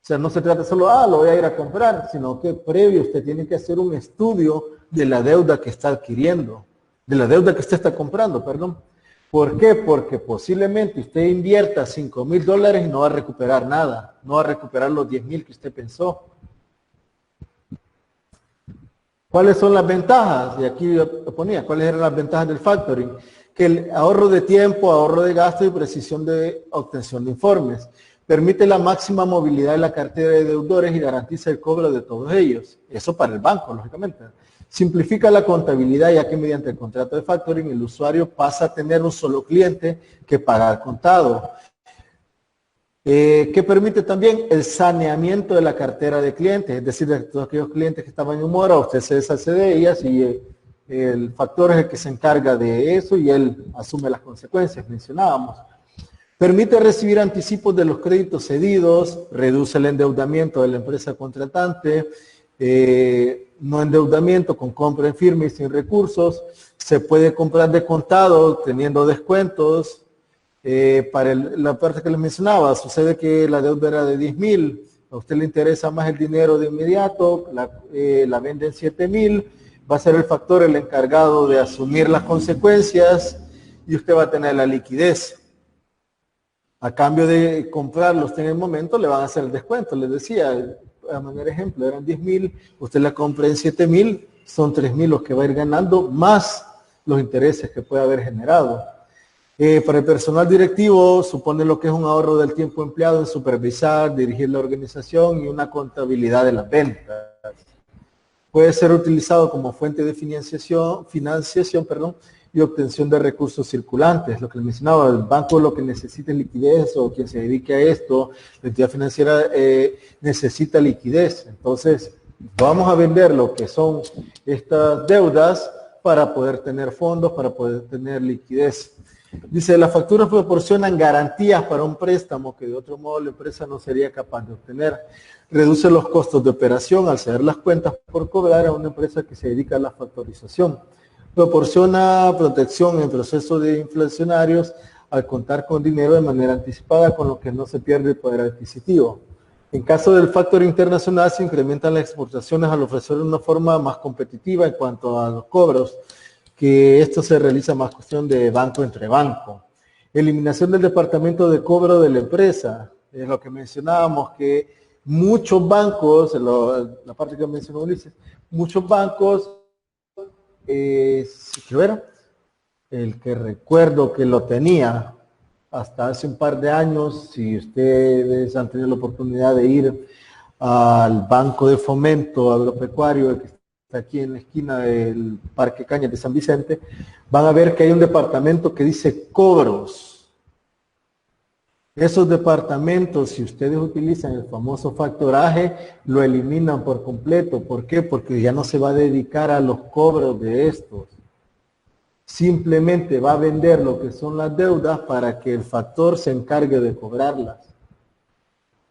O sea, no se trata solo, lo voy a ir a comprar, sino que previo usted tiene que hacer un estudio de la deuda que está adquiriendo, de la deuda que usted está comprando, perdón. ¿Por qué? Porque posiblemente usted invierta $5,000 y no va a recuperar nada, no va a recuperar los 10,000 que usted pensó. ¿Cuáles son las ventajas? Y aquí yo ponía, ¿cuáles eran las ventajas del factoring? Que el ahorro de tiempo, ahorro de gasto y precisión de obtención de informes. Permite la máxima movilidad de la cartera de deudores y garantiza el cobro de todos ellos. Eso para el banco, lógicamente. Simplifica la contabilidad, ya que mediante el contrato de factoring el usuario pasa a tener un solo cliente que paga al contado. Que permite también el saneamiento de la cartera de clientes, es decir, de todos aquellos clientes que estaban en mora, usted se deshace de ellas y el factor es el que se encarga de eso y él asume las consecuencias, mencionábamos. Permite recibir anticipos de los créditos cedidos, reduce el endeudamiento de la empresa contratante, no endeudamiento con compra en firme y sin recursos, se puede comprar de contado teniendo descuentos. Para la parte que les mencionaba, sucede que la deuda era de 10,000, a usted le interesa más el dinero de inmediato, la vende en 7,000, va a ser el factor el encargado de asumir las consecuencias y usted va a tener la liquidez. A cambio de comprarlos en el momento, le van a hacer el descuento. Les decía, a manera de ejemplo, eran 10,000, usted la compra en 7,000, son 3,000 los que va a ir ganando, más los intereses que puede haber generado. Para el personal directivo, supone lo que es un ahorro del tiempo empleado en supervisar, dirigir la organización y una contabilidad de las ventas. Puede ser utilizado como fuente de financiación, y obtención de recursos circulantes. Lo que les mencionaba, el banco lo que necesita es liquidez, o quien se dedique a esto, la entidad financiera necesita liquidez. Entonces, vamos a vender lo que son estas deudas para poder tener fondos, para poder tener liquidez. Dice, las facturas proporcionan garantías para un préstamo que de otro modo la empresa no sería capaz de obtener. Reduce los costos de operación al ceder las cuentas por cobrar a una empresa que se dedica a la factorización. Proporciona protección en procesos de inflacionarios al contar con dinero de manera anticipada, con lo que no se pierde el poder adquisitivo. En caso del factor internacional, se incrementan las exportaciones al ofrecer una forma más competitiva en cuanto a los cobros, que esto se realiza más cuestión de banco entre banco. Eliminación del departamento de cobro de la empresa, es lo que mencionábamos, que muchos bancos, la parte que mencionó Ulises, muchos bancos, el que recuerdo que lo tenía hasta hace un par de años, si ustedes han tenido la oportunidad de ir al Banco de Fomento Agropecuario, que está aquí en la esquina del Parque Cañas de San Vicente, van a ver que hay un departamento que dice cobros. Esos departamentos, si ustedes utilizan el famoso factoraje, lo eliminan por completo. ¿Por qué? Porque ya no se va a dedicar a los cobros de estos. Simplemente va a vender lo que son las deudas para que el factor se encargue de cobrarlas.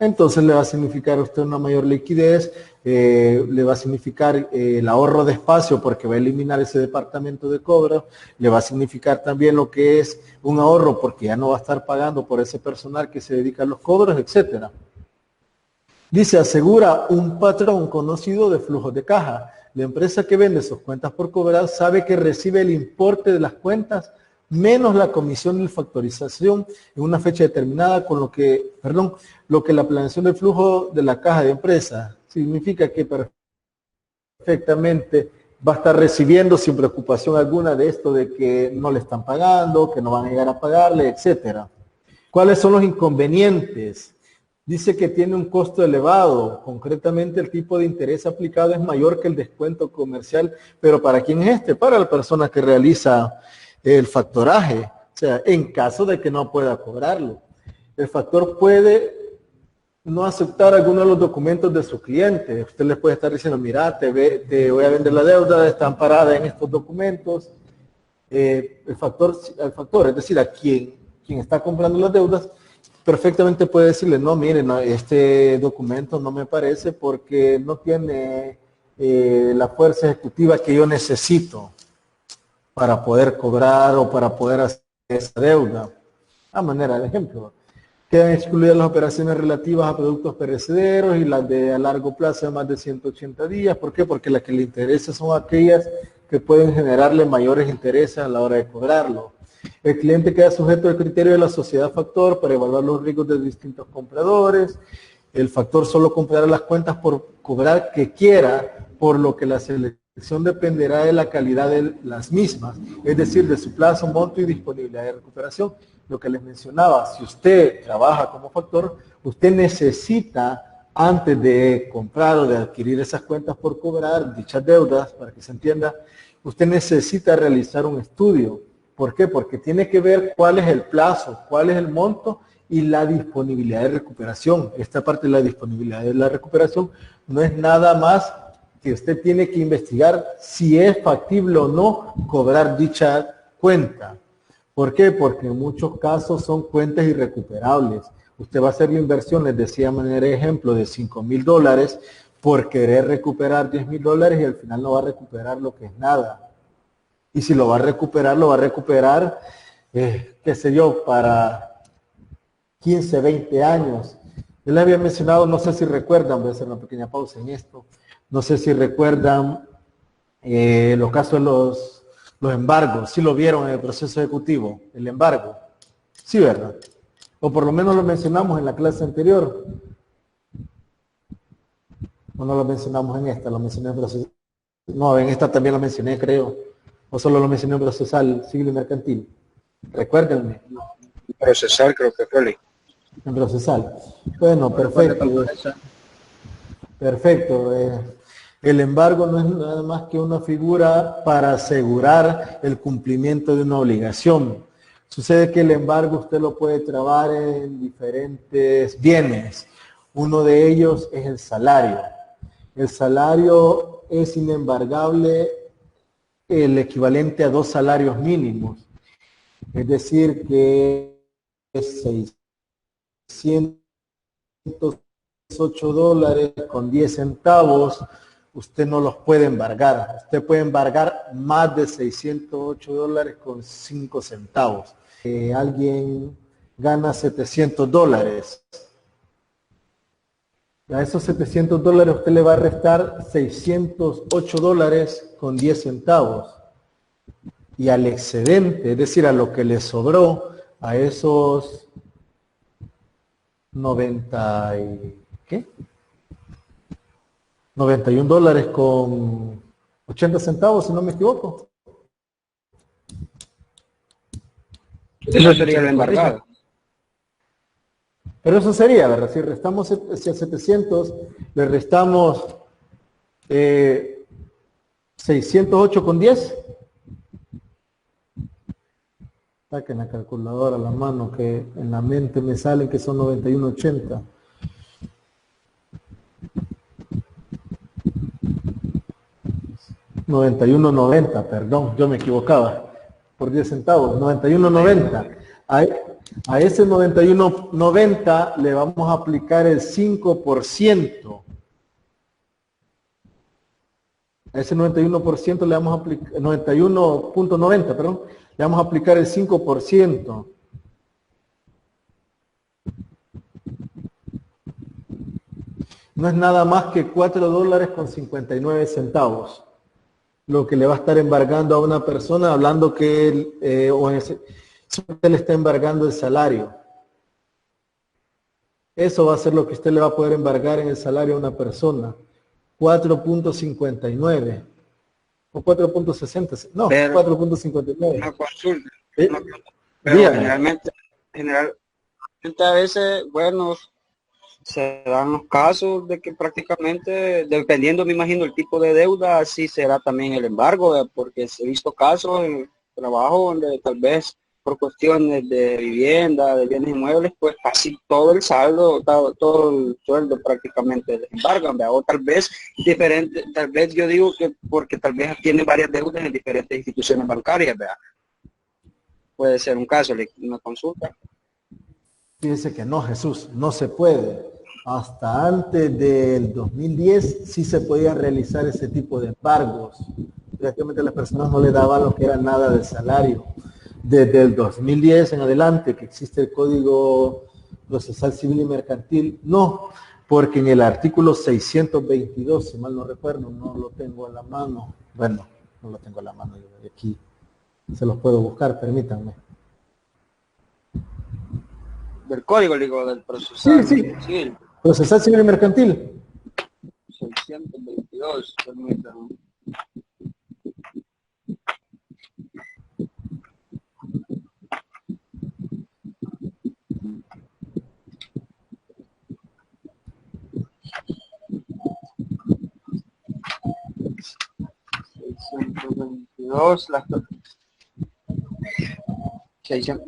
Entonces le va a significar a usted una mayor liquidez, le va a significar el ahorro de espacio porque va a eliminar ese departamento de cobro, le va a significar también lo que es un ahorro porque ya no va a estar pagando por ese personal que se dedica a los cobros, etcétera. Dice, asegura un patrón conocido de flujos de caja. La empresa que vende sus cuentas por cobrar sabe que recibe el importe de las cuentas menos la comisión de factorización en una fecha determinada, con lo que la planeación del flujo de la caja de empresa significa que perfectamente va a estar recibiendo sin preocupación alguna de esto de que no le están pagando, que no van a llegar a pagarle, etcétera. ¿Cuáles son los inconvenientes? Dice que tiene un costo elevado, concretamente el tipo de interés aplicado es mayor que el descuento comercial, pero ¿para quién es este? Para la persona que realiza el factoraje, o sea, en caso de que no pueda cobrarlo. El factor puede no aceptar alguno de los documentos de su cliente. Usted les puede estar diciendo, mira, te voy a vender la deuda, está amparada en estos documentos. El factor, es decir, a quien está comprando las deudas, perfectamente puede decirle, no, mire, no, este documento no me parece porque no tiene la fuerza ejecutiva que yo necesito para poder cobrar o para poder hacer esa deuda. A manera de ejemplo, quedan excluidas las operaciones relativas a productos perecederos y las de a largo plazo de más de 180 días. ¿Por qué? Porque las que le interesan son aquellas que pueden generarle mayores intereses a la hora de cobrarlo. El cliente queda sujeto al criterio de la sociedad factor para evaluar los riesgos de distintos compradores. El factor solo comprará las cuentas por cobrar que quiera, por lo que la selección dependerá de la calidad de las mismas, es decir, de su plazo, monto y disponibilidad de recuperación. Lo que les mencionaba, si usted trabaja como factor, usted necesita antes de comprar o de adquirir esas cuentas por cobrar, dichas deudas, para que se entienda, usted necesita realizar un estudio. ¿Por qué? Porque tiene que ver cuál es el plazo, cuál es el monto y la disponibilidad de recuperación. Esta parte de la disponibilidad de la recuperación no es nada más que usted tiene que investigar si es factible o no cobrar dicha cuenta. ¿Por qué? Porque en muchos casos son cuentas irrecuperables. Usted va a hacer la inversión, les decía de manera de ejemplo, de $5,000 por querer recuperar $10,000 y al final no va a recuperar lo que es nada. Y si lo va a recuperar, qué sé yo, para 15, 20 años. Yo les había mencionado, no sé si recuerdan, voy a hacer una pequeña pausa en esto, no sé si recuerdan los casos de los embargos, si lo vieron en el proceso ejecutivo, el embargo. Sí, ¿verdad? O por lo menos lo mencionamos en la clase anterior. O no lo mencionamos en esta, lo mencioné en proceso. No, en esta también lo mencioné, creo. O solo lo mencioné en procesal, civil y mercantil. Recuérdenme. Procesar creo que fue. En procesal. Bueno, perfecto. Perfecto. El embargo no es nada más que una figura para asegurar el cumplimiento de una obligación. Sucede que el embargo usted lo puede trabar en diferentes bienes. Uno de ellos es el salario. El salario es inembargable, el equivalente a 2 salarios mínimos. Es decir, que es $608,10, usted no los puede embargar. Usted puede embargar más de $608,05. Alguien gana $700. A esos $700 usted le va a restar $608,10. Y al excedente, es decir, a lo que le sobró, a esos 91 dólares con 80 centavos, si no me equivoco. Eso sería el embargado. Pero eso sería, ¿verdad? Si restamos hacia 700, le restamos 608,10. Saquen la calculadora a la mano, que en la mente me salen que son 91,80. $91,90, perdón, yo me equivocaba por 10 centavos, $91,90. A ese $91,90 le vamos a aplicar el 5%. A ese 91% le vamos a aplicar, 91,90, perdón, le vamos a aplicar el 5%. No es nada más que $4,59 lo que le va a estar embargando a una persona, hablando que usted le está embargando el salario. Eso va a ser lo que usted le va a poder embargar en el salario a una persona. 4.59 o 4.60, no, 4.59. Una consulta. ¿Eh? Pero Dígame. generalmente a veces, bueno, se dan los casos de que prácticamente, dependiendo, me imagino, el tipo de deuda, así será también el embargo, porque he visto casos en trabajo donde tal vez por cuestiones de vivienda, de bienes inmuebles, pues casi todo el saldo, todo el sueldo prácticamente le embargan, ¿verdad? O tal vez diferente, tal vez yo digo que porque tal vez tiene varias deudas en diferentes instituciones bancarias, ¿verdad? Puede ser un caso, una consulta. Fíjese que no, Jesús, no se puede. Hasta antes del 2010 sí se podían realizar ese tipo de embargos. Prácticamente las personas no le daban lo que era nada de salario. Desde el 2010 en adelante, que existe el Código Procesal Civil y Mercantil, no, porque en el artículo 622, si mal no recuerdo, no lo tengo a la mano. Bueno, no lo tengo a la mano, yo de aquí se los puedo buscar, permítanme. Del código, digo, del procesal civil. Procesal Civil y Mercantil. 622, permítanme. dos,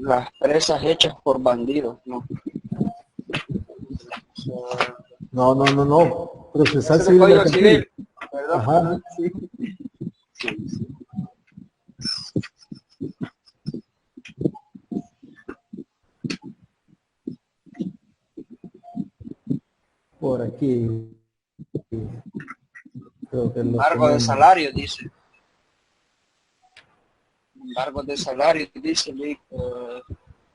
las presas hechas por bandidos, ¿no? No, no, no, no. Procesal Es el civil Código mercantil. Civil, perdón, Ajá. sí. Sí. Por aquí. Creo que lo Embargo de tenemos. salario, dice. Embargo de salario, dice el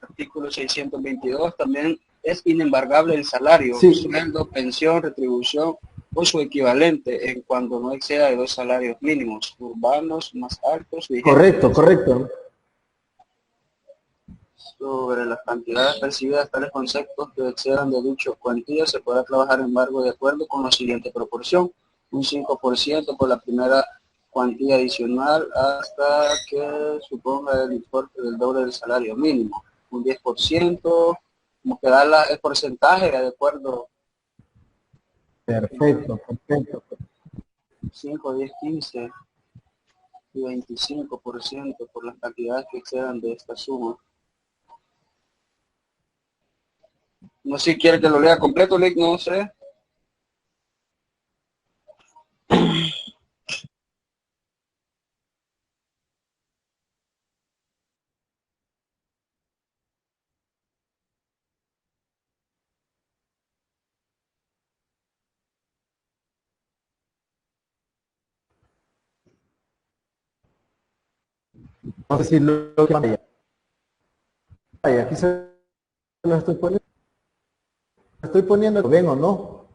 artículo 622. También es inembargable el salario, Sí, sueldo, pensión, retribución o su equivalente en cuanto no exceda de 2 salarios mínimos urbanos más altos correcto, vigentes correcto. sobre las cantidades percibidas. Tales conceptos que excedan de dicho cuantía se podrá trabajar en embargo de acuerdo con la siguiente proporción: un 5% por la primera cuantía adicional hasta que suponga el importe del doble del salario mínimo, un 10%, como que da el porcentaje de acuerdo, Perfecto, perfecto. 5, 10, 15 y 25% por las cantidades que excedan de esta suma. No sé si quiere que lo lea completo, Lick, no sé. No sé si lo que vaya. Aquí se lo estoy poniendo. Estoy poniendo, ¿ven o no?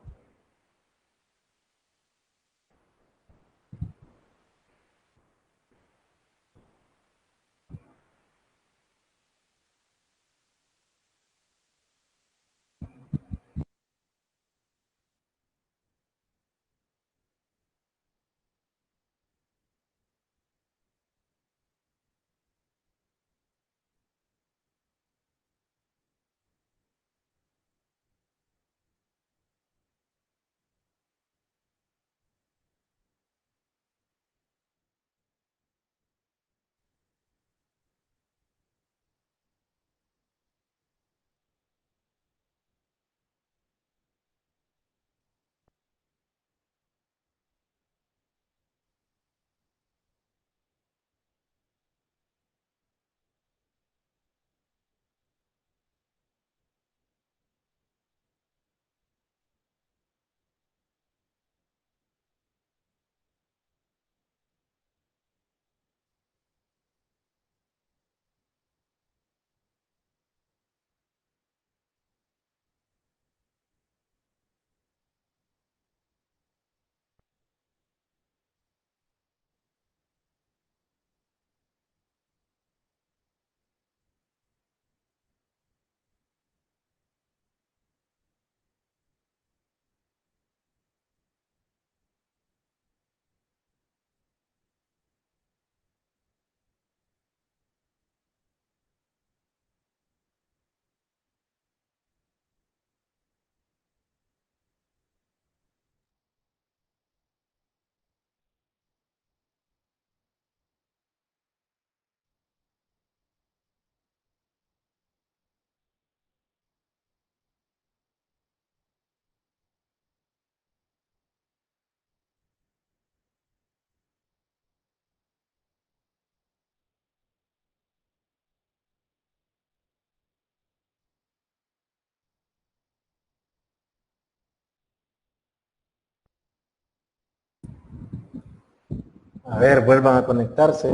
A ver, vuelvan a conectarse.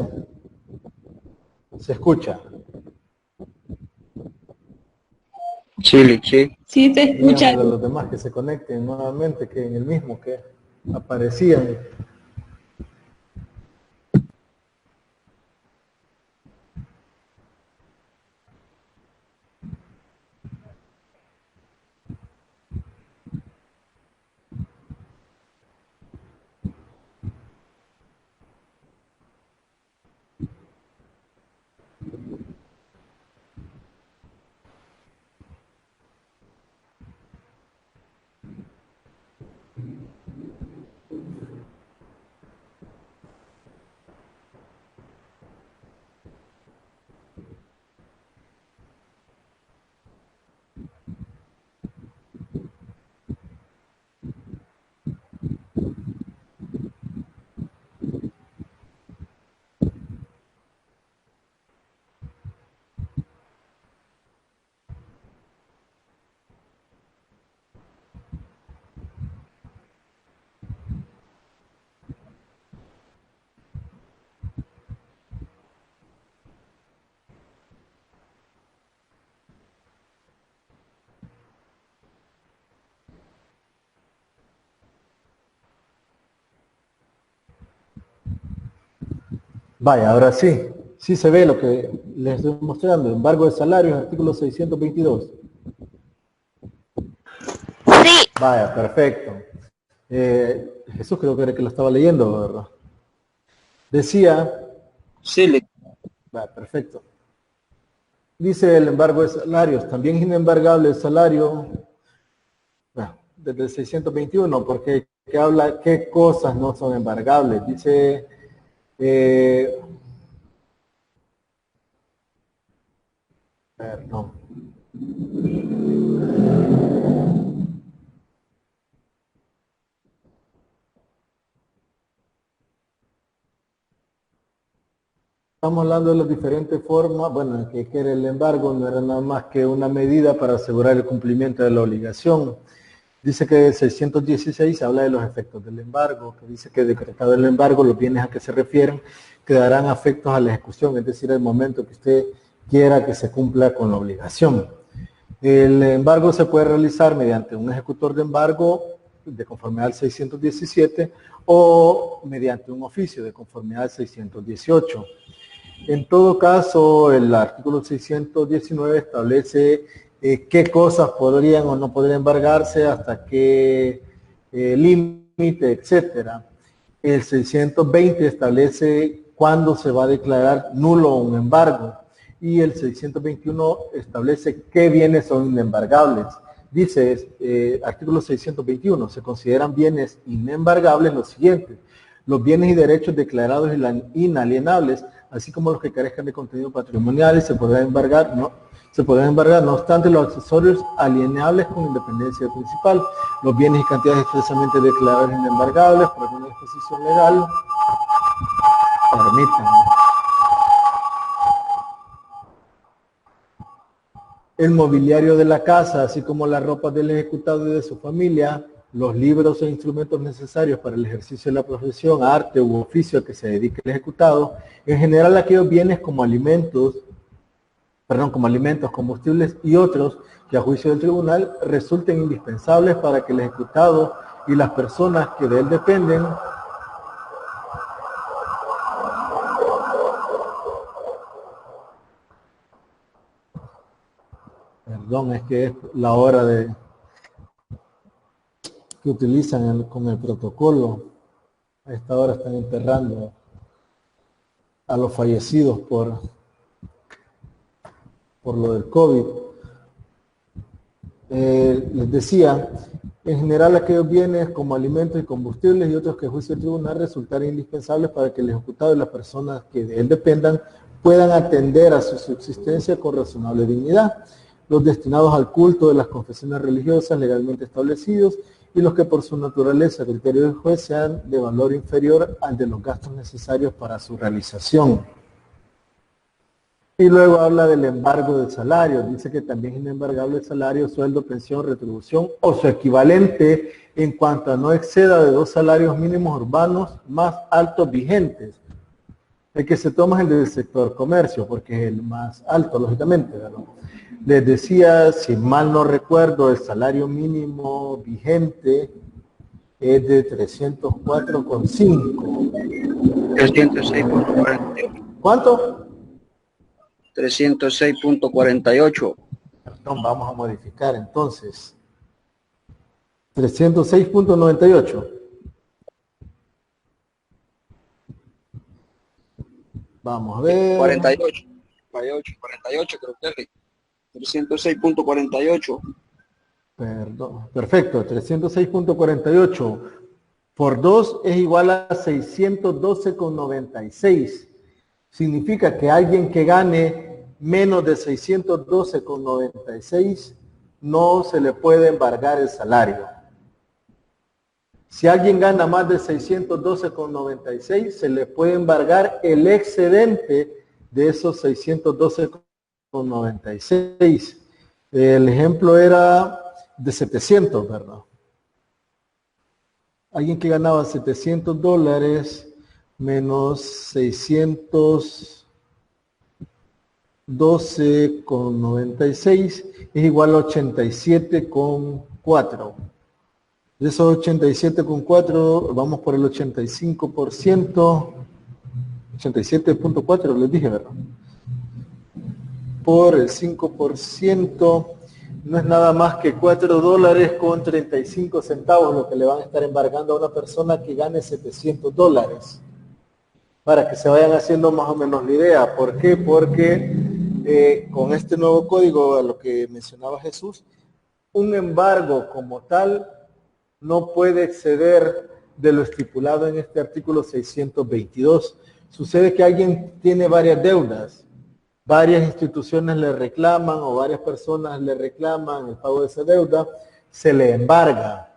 Se escucha. Sí, Lick, sí. Sí, se escucha. Díganme a los demás que se conecten nuevamente, que en el mismo que aparecían. Vaya, ahora sí. Sí se ve lo que les estoy mostrando. Embargo de salarios, artículo 622. Sí. Vaya, perfecto. Jesús creo que era que lo estaba leyendo, ¿verdad? Decía, Sí, vaya, perfecto. Dice el embargo de salarios, también inembargable el salario, bueno, desde el 621, porque que habla qué cosas no son embargables. Dice, perdón. Estamos hablando de las diferentes formas, bueno, que era el embargo, no era nada más que una medida para asegurar el cumplimiento de la obligación. Dice que el 616 habla de los efectos del embargo, que dice que decretado el embargo, los bienes a que se refieren quedarán afectos a la ejecución, es decir, al momento que usted quiera que se cumpla con la obligación. El embargo se puede realizar mediante un ejecutor de embargo de conformidad al 617 o mediante un oficio de conformidad al 618. En todo caso, el artículo 619 establece qué cosas podrían o no podrían embargarse, hasta qué límite, etcétera. El 620 establece cuándo se va a declarar nulo un embargo y el 621 establece qué bienes son inembargables. Dice, artículo 621, se consideran bienes inembargables los siguientes: los bienes y derechos declarados inalienables, así como los que carezcan de contenido patrimonial, y se podrán embargar, no obstante los accesorios alienables con independencia del principal, los bienes y cantidades expresamente declarados inembargables por alguna disposición legal. Permítanme. El mobiliario de la casa, así como la ropa del ejecutado y de su familia, los libros e instrumentos necesarios para el ejercicio de la profesión, arte u oficio a que se dedique el ejecutado, en general aquellos bienes como alimentos, combustibles y otros que a juicio del tribunal resulten indispensables para que el ejecutado y las personas que de él dependen perdón, es que es la hora de que utilizan con el protocolo. A esta hora están enterrando a los fallecidos por lo del COVID. Les decía, en general aquellos bienes como alimentos y combustibles y otros que a juicio del tribunal resultaran indispensables para que el ejecutado y las personas que de él dependan puedan atender a su subsistencia con razonable dignidad, los destinados al culto de las confesiones religiosas legalmente establecidos y los que por su naturaleza, a criterio del juez, sean de valor inferior al de los gastos necesarios para su realización. Y luego habla del embargo del salario. Dice que también es inembargable el salario, sueldo, pensión, retribución o su equivalente en cuanto a no exceda de 2 salarios mínimos urbanos más altos vigentes. El que se toma es el del sector comercio, porque es el más alto, lógicamente, ¿verdad? Les decía, si mal no recuerdo, el salario mínimo vigente es de 304,5. 306.48. ¿Cuánto? 306.48. Perdón, vamos a modificar entonces. 306.98. Vamos a ver. 48 creo que es. 306.48. Perdón, perfecto, 306.48 por 2 es igual a 612,96. Significa que alguien que gane menos de 612,96 no se le puede embargar el salario. Si alguien gana más de 612,96, se le puede embargar el excedente de esos 612,96. El ejemplo era de 700, ¿verdad? Alguien que ganaba $700 menos 612,96 es igual a 87,4. De esos 87,4 vamos por el 85%, 87.4 les dije, ¿verdad? Por el 5%, no es nada más que $4.35 lo que le van a estar embargando a una persona que gane $700. Para que se vayan haciendo más o menos la idea. ¿Por qué? Porque con este nuevo código, a lo que mencionaba Jesús, un embargo como tal no puede exceder de lo estipulado en este artículo 622. Sucede que alguien tiene varias deudas, varias instituciones le reclaman o varias personas le reclaman el pago de esa deuda, se le embarga.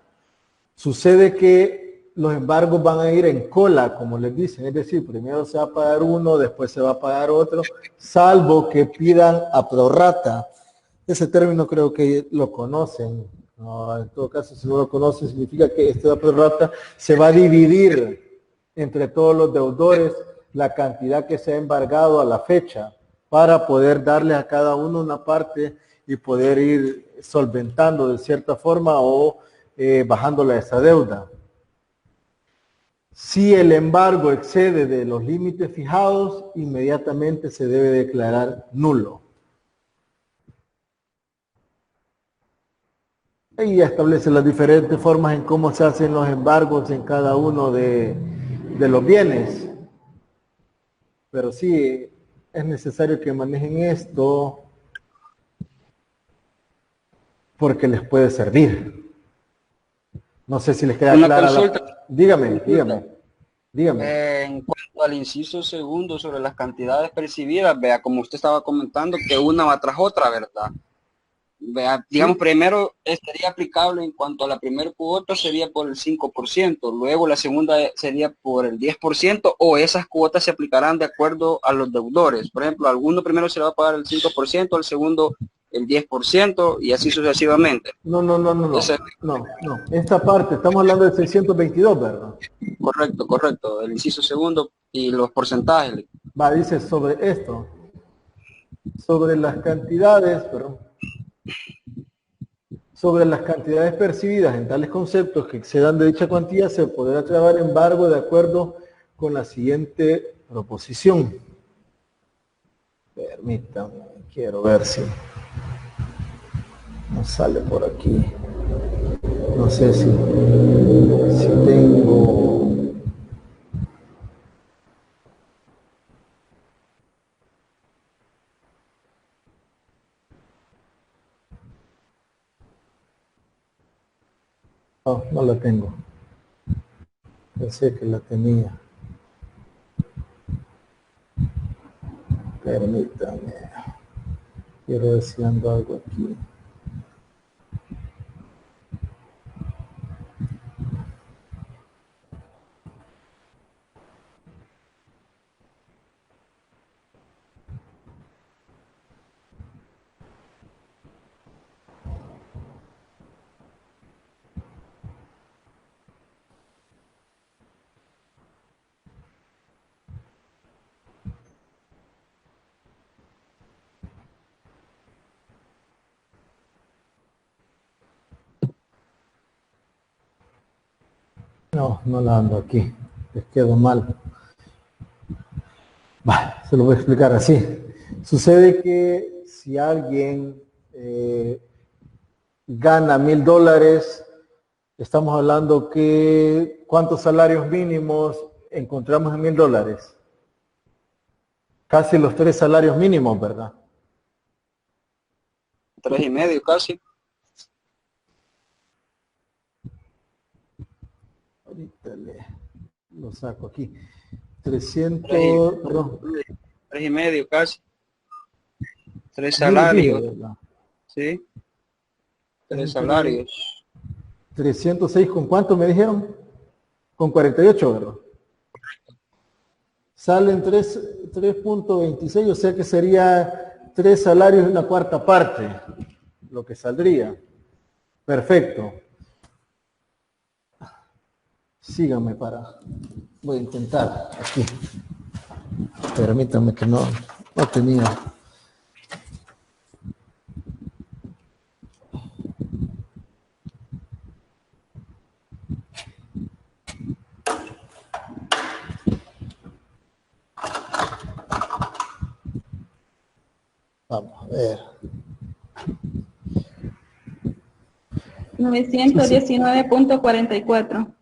Sucede que los embargos van a ir en cola, como les dicen, es decir, primero se va a pagar uno, después se va a pagar otro, salvo que pidan a prorrata. Ese término creo que lo conocen. No, en todo caso, si no lo conocen, significa que esta prorrata se va a dividir entre todos los deudores la cantidad que se ha embargado a la fecha para poder darle a cada uno una parte y poder ir solventando de cierta forma o bajándole esa deuda. Si el embargo excede de los límites fijados, inmediatamente se debe declarar nulo. Y establece las diferentes formas en cómo se hacen los embargos en cada uno de los bienes. Pero sí, es necesario que manejen esto porque les puede servir. No sé si les queda Una clara consulta. Dígame. En cuanto al inciso segundo sobre las cantidades percibidas, vea, como usted estaba comentando, que una va tras otra, ¿verdad? Vea, digamos, Sí. primero sería aplicable en cuanto a la primera cuota sería por el 5%, luego la segunda sería por el 10%, o esas cuotas se aplicarán de acuerdo a los deudores. Por ejemplo, a alguno primero se le va a pagar el 5%, al segundo el 10% y así sucesivamente. No. Ese- No. Esta parte, estamos hablando del 622, ¿verdad? correcto, el inciso segundo y los porcentajes. Va, dice sobre esto, sobre las cantidades, sobre las cantidades percibidas en tales conceptos que excedan de dicha cuantía, se podrá trabar embargo de acuerdo con la siguiente proposición. Permítanme, quiero ver si no sale por aquí. No sé si tengo... No, no la tengo. Pensé que la tenía. Permítame. Quiero ver si ando algo aquí. No, no la ando aquí. Les quedo mal. Se lo voy a explicar así. Sucede que si alguien gana $1,000, estamos hablando que ¿cuántos salarios mínimos encontramos en $1,000? Casi los 3 salarios mínimos, ¿verdad? 3,5 casi. Ahorita lo saco aquí. 300, perdón. 3,5 casi. 3 1,000 dije, salarios, ¿verdad? ¿sí? 3 salarios. 306, ¿con cuánto me dijeron? Con 48, ¿verdad? Salen 3.26, o sea que sería 3 salarios y una cuarta parte, lo que saldría. Perfecto. Síganme voy a intentar aquí. Permítanme que no tenía. Vamos a ver. 919.44.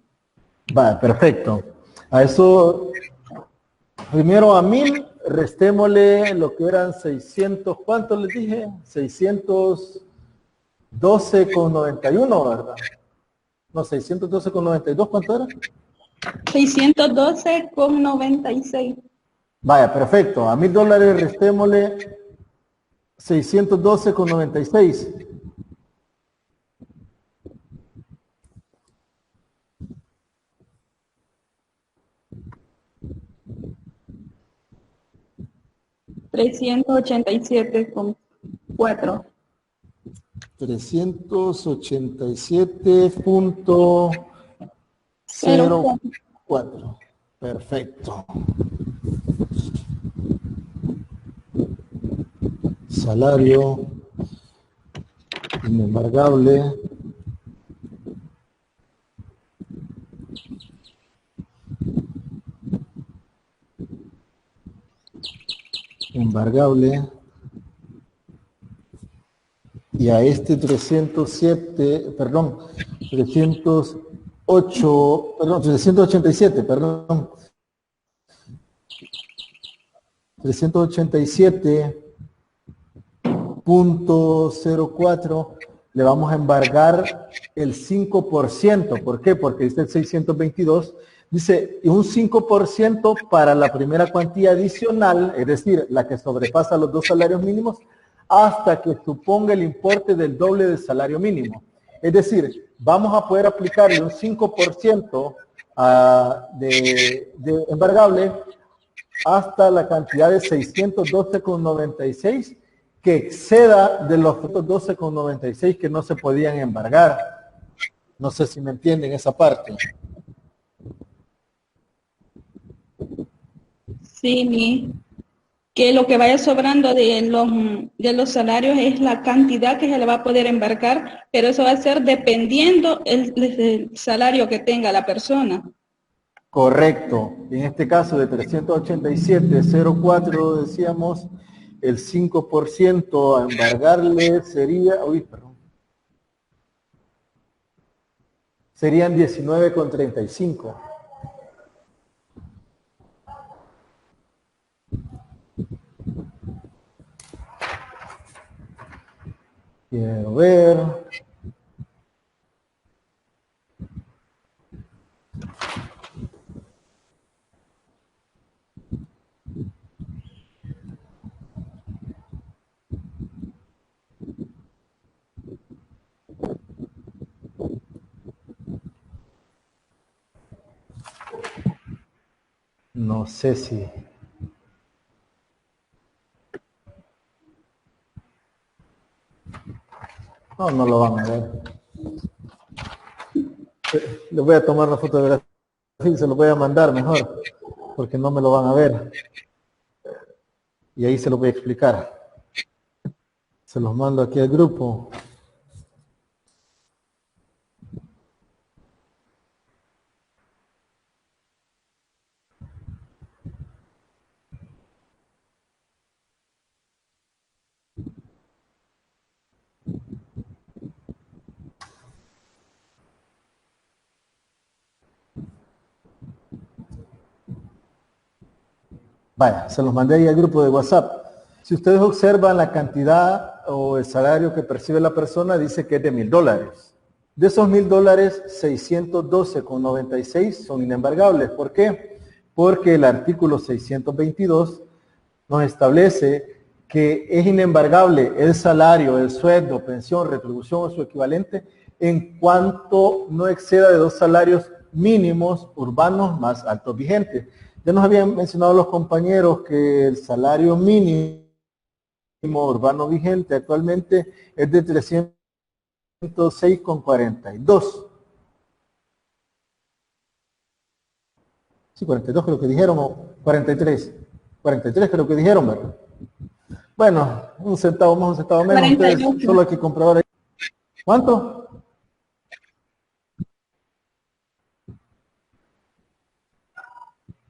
Va, perfecto. A eso, primero a 1000, restémosle lo que eran 600, ¿cuánto les dije? 612,91, ¿verdad? No, 612,92, ¿cuánto era? 612,96. Vaya, perfecto. A $1000 restémosle 612,96. $387,4. 387,04. Perfecto. Salario inembargable. Embargable. Y a este 307, perdón, 308, perdón, 387, perdón. 387.04 le vamos a embargar el 5%. ¿Por qué? Porque dice el 622, dice un 5% para la primera cuantía adicional, es decir, la que sobrepasa los 2 salarios mínimos, hasta que suponga el importe del doble del salario mínimo. Es decir, vamos a poder aplicarle un 5% de embargable hasta la cantidad de 612,96 que exceda de los 12,96 que no se podían embargar. No sé si me entienden esa parte. Sí, que lo que vaya sobrando de los salarios es la cantidad que se le va a poder embarcar, pero eso va a ser dependiendo el salario que tenga la persona. Correcto. En este caso de 387,04 decíamos, el 5% a embargarle sería, serían 19,35. Quiero ver. No sé si... No, no lo van a ver. Les voy a tomar la fotografía y se lo voy a mandar mejor, porque no me lo van a ver. Y ahí se lo voy a explicar. Se los mando aquí al grupo. Vaya, se los mandé ahí al grupo de WhatsApp. Si ustedes observan la cantidad o el salario que percibe la persona, dice que es de $1000. De esos $1000, 612,96 son inembargables. ¿Por qué? Porque el artículo 622 nos establece que es inembargable el salario, el sueldo, pensión, retribución o su equivalente en cuanto no exceda de 2 salarios mínimos urbanos más altos vigentes. Ya nos habían mencionado los compañeros que el salario mínimo urbano vigente actualmente es de 306,42. Sí, 42 creo que dijeron, o 43. 43 creo que dijeron, ¿verdad? Bueno, un centavo más, un centavo menos. 48. Ustedes solo hay que comprobar ahí. ¿Cuánto?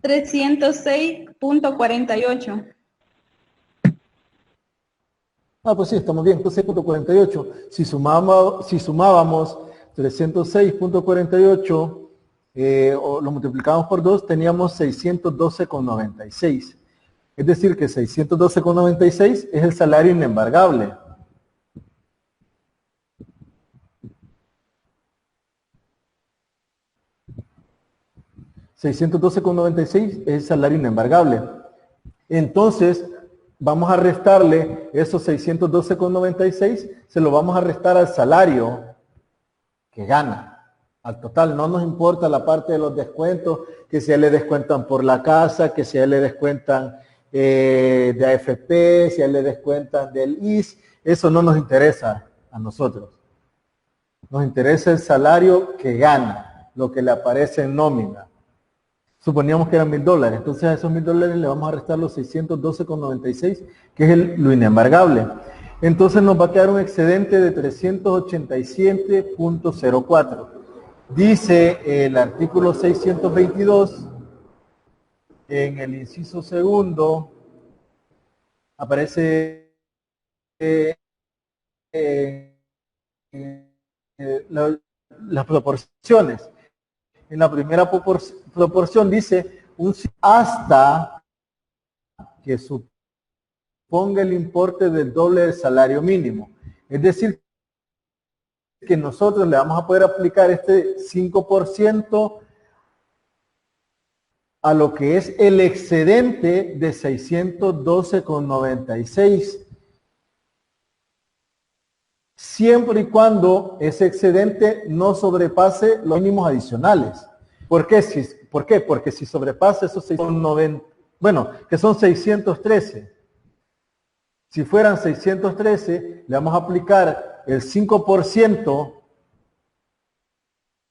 306,48. Ah, pues sí, estamos bien, 6.48. Si sumábamos 306.48 o lo multiplicamos por 2, teníamos 612,96. Es decir, que 612,96 es el salario inembargable. $612,96 es el salario inembargable. Entonces, vamos a restarle esos 612,96, se lo vamos a restar al salario que gana, al total. No nos importa la parte de los descuentos, que si a él le descuentan por la casa, que si a él le descuentan de AFP, si a él le descuentan del IS, eso no nos interesa a nosotros. Nos interesa el salario que gana, lo que le aparece en nómina. Suponíamos que eran $1,000, entonces a esos $1,000 le vamos a restar los 612,96, que es lo inembargable. Entonces nos va a quedar un excedente de 387.04. Dice el artículo 622, en el inciso segundo, aparece las proporciones. En la primera proporción dice hasta que suponga el importe del doble del salario mínimo. Es decir, que nosotros le vamos a poder aplicar este 5% a lo que es el excedente de 612,96. Siempre y cuando ese excedente no sobrepase los mínimos adicionales. ¿Por qué? Porque si sobrepasa esos 690, bueno, que son 613. Si fueran 613, le vamos a aplicar el 5%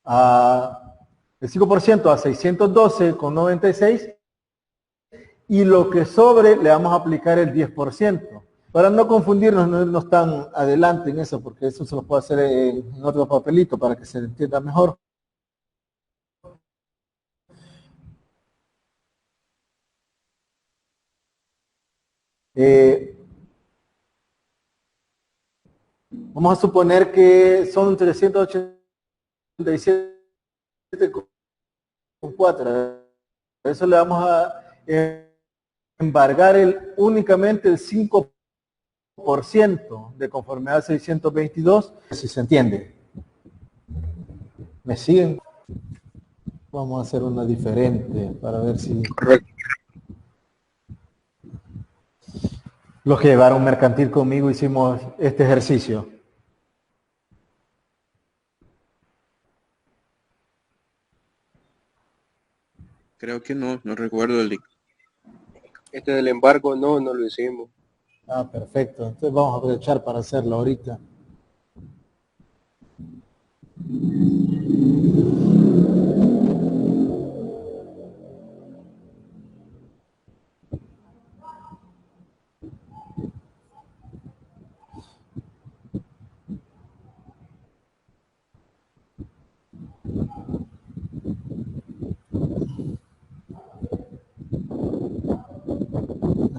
a 612,96 y lo que sobre le vamos a aplicar el 10%. Para no confundirnos, no irnos tan adelante en eso, porque eso se lo puedo hacer en otro papelito para que se entienda mejor. Vamos a suponer que son 387,4. Eso le vamos a embargar únicamente el 5% de conformidad 622, si se entiende. ¿Me siguen? Vamos a hacer una diferente para ver si... Correcto. Los que llevaron mercantil conmigo hicimos este ejercicio. Creo que no recuerdo el... Este del embargo no lo hicimos. Ah, perfecto. Entonces vamos a aprovechar para hacerlo ahorita.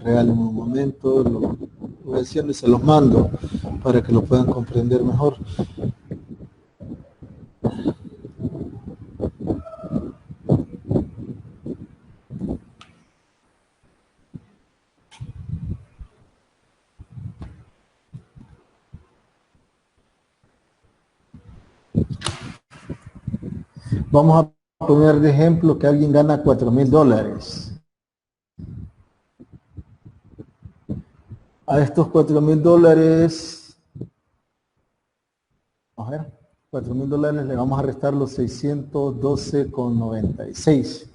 Regálenme un momento, lo voy haciendo y se los mando para que lo puedan comprender mejor. Vamos a poner de ejemplo que alguien gana $4,000. A estos $4,000, a ver, $4,000 le vamos a restar los 612,96.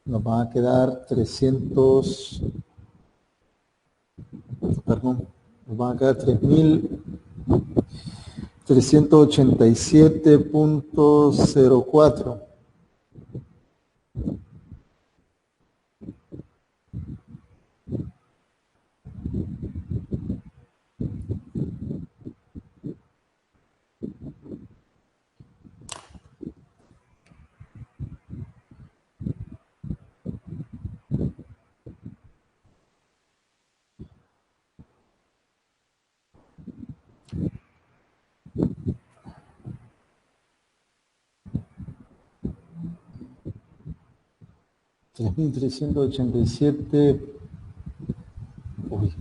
Nos van a quedar 387.04. 3.387. Uy.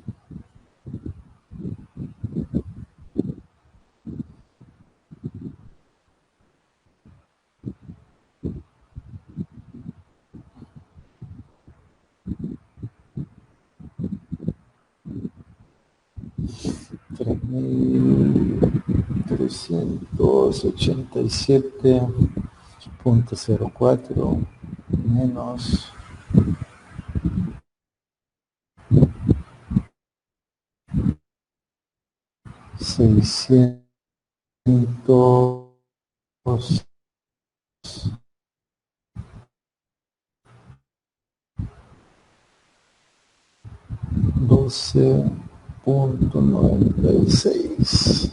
$3.387.04 menos 612.96.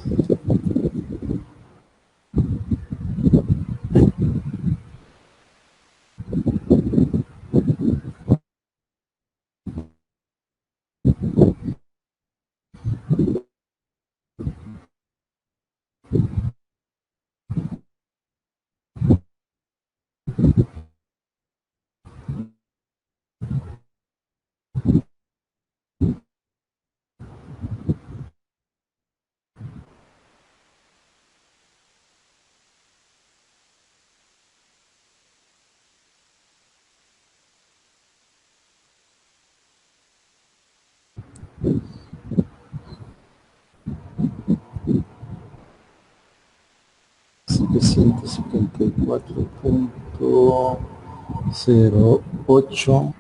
$774.08.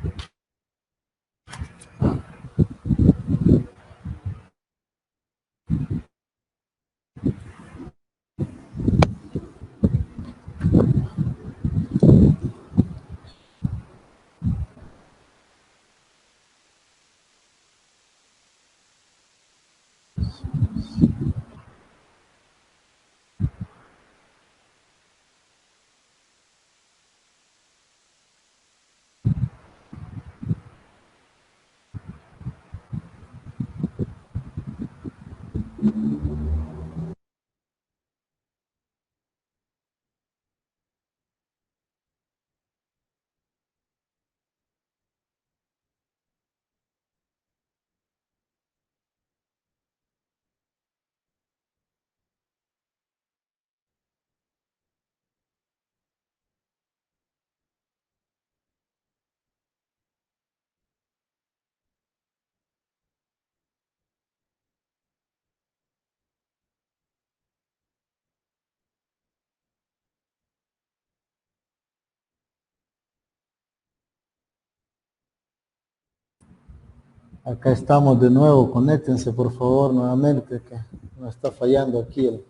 Acá estamos de nuevo, conéctense por favor nuevamente, que nos está fallando aquí el...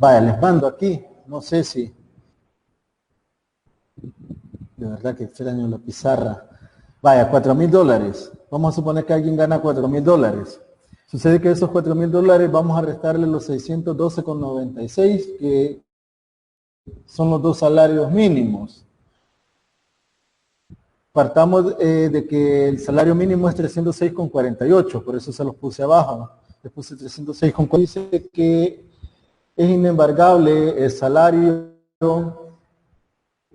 Vaya, les mando aquí, no sé si... De verdad que extraño la pizarra. Vaya, $4,000. Vamos a suponer que alguien gana $4,000. Sucede que esos $4,000 vamos a restarle los 612,96, que son los 2 salarios mínimos. Partamos de que el salario mínimo es 306,48, por eso se los puse abajo. Les puse 306,48. Dice que es inembargable el salario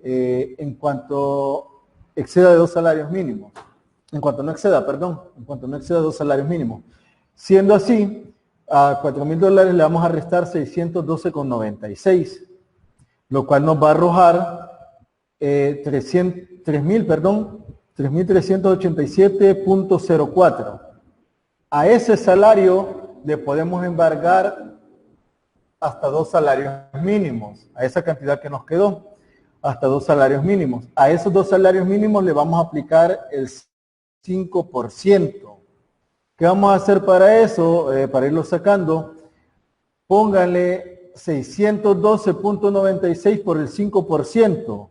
en cuanto exceda de 2 salarios mínimos. En cuanto no exceda 2 salarios mínimos. Siendo así, a $4,000 le vamos a restar 612,96, lo cual nos va a arrojar 3.387.04. A ese salario le podemos embargar hasta 2 salarios mínimos, a esa cantidad que nos quedó, hasta 2 salarios mínimos. A esos 2 salarios mínimos le vamos a aplicar el 5%. ¿Qué vamos a hacer para eso? Para irlo sacando, pónganle 612.96 por el 5%.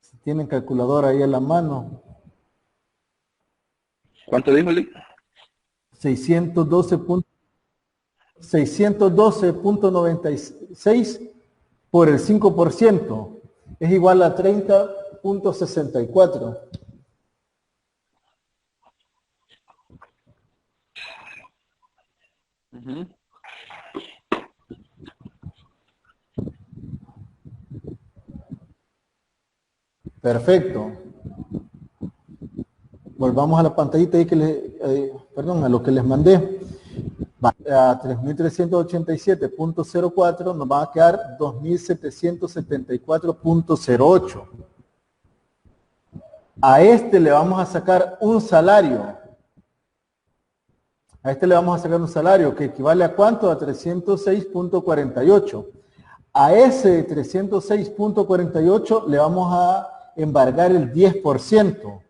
Si tienen calculadora ahí a la mano. ¿Cuánto dijo, Lee? 612.96 por el 5%. Es igual a 30.64. Perfecto. Volvamos a la pantallita ahí que perdón, a lo que les mandé. A 3.387.04 nos va a quedar 2.774.08. A este le vamos a sacar un salario. A este le vamos a sacar un salario que equivale a ¿cuánto? A 306.48. A ese 306.48 le vamos a embargar el 10%,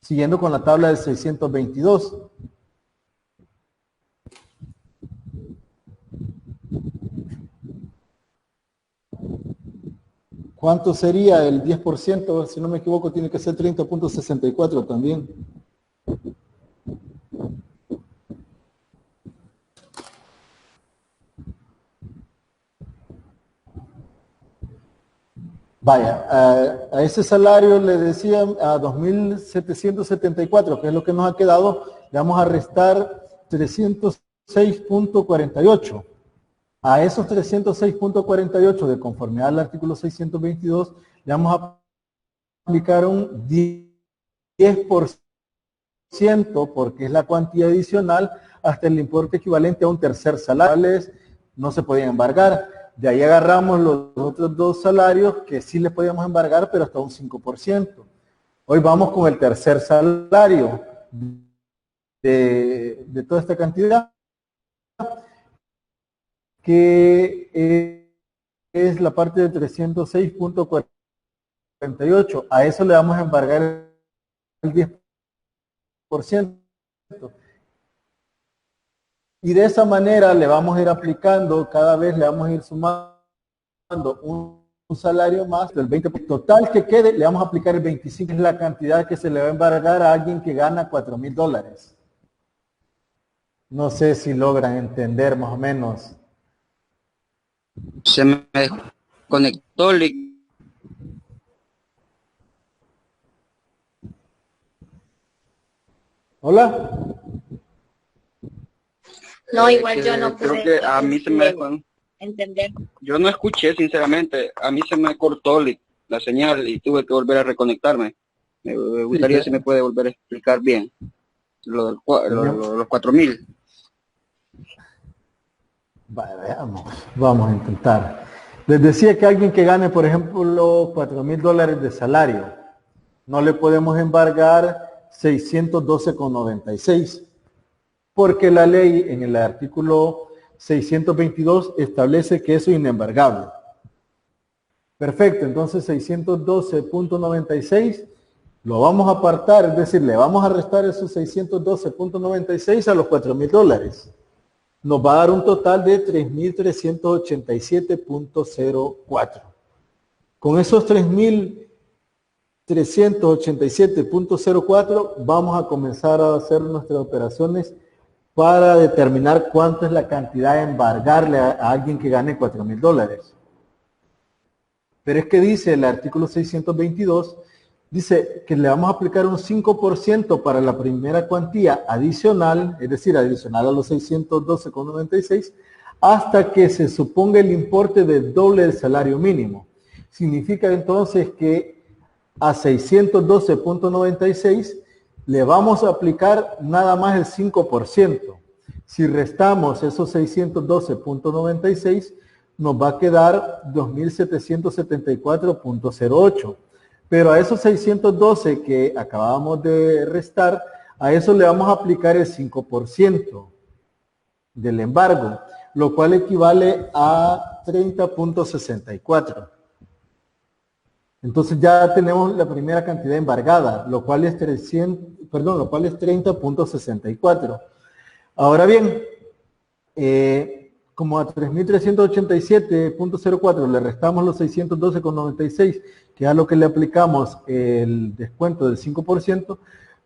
siguiendo con la tabla del 622. ¿Cuánto sería el 10%? Si no me equivoco, tiene que ser 30.64 también. Vaya, a ese salario le decía a 2.774, que es lo que nos ha quedado, le vamos a restar 306.48. A esos 306.48 de conformidad al artículo 622, le vamos a aplicar un 10%, porque es la cuantía adicional hasta el importe equivalente a un tercer salario. No se podían embargar. De ahí agarramos los otros dos salarios que sí les podíamos embargar, pero hasta un 5%. Hoy vamos con el tercer salario de toda esta cantidad, que es la parte de 306.48. A eso le vamos a embargar el 10%. Y de esa manera le vamos a ir aplicando, cada vez le vamos a ir sumando un salario más del 20%. Total que quede, le vamos a aplicar el 25%, es la cantidad que se le va a embargar a alguien que gana $4,000. No sé si logran entender más o menos. Se me conectó. ¿Hola? No, igual yo no creo pude que a mí se me entender. yo no escuché, sinceramente. A mí se me cortó la señal y tuve que volver a reconectarme. Me gustaría si me puede volver a explicar bien los 4,000. Vale, veamos, vamos a intentar. Les decía que alguien que gane, por ejemplo, $4,000 de salario, no le podemos embargar 612,96, porque la ley en el artículo 622 establece que eso es inembargable. Perfecto, entonces 612.96 lo vamos a apartar, es decir, le vamos a restar esos 612.96 a los $4,000. Nos va a dar un total de 3.387.04. Con esos 3.387.04 vamos a comenzar a hacer nuestras operaciones para determinar cuánto es la cantidad de embargarle a alguien que gane $4,000. Pero es que dice el artículo 622, dice que le vamos a aplicar un 5% para la primera cuantía adicional, es decir, adicional a los 612,96, hasta que se suponga el importe del doble del salario mínimo. Significa entonces que a 612.96 le vamos a aplicar nada más el 5%. Si restamos esos 612.96, nos va a quedar 2.774.08. Pero a esos 612 que acabamos de restar, a eso le vamos a aplicar el 5% del embargo, lo cual equivale a 30.64. Entonces ya tenemos la primera cantidad embargada, lo cual es 30.64. Ahora bien, como a 3.387.04 le restamos los 612,96, que es a lo que le aplicamos el descuento del 5%,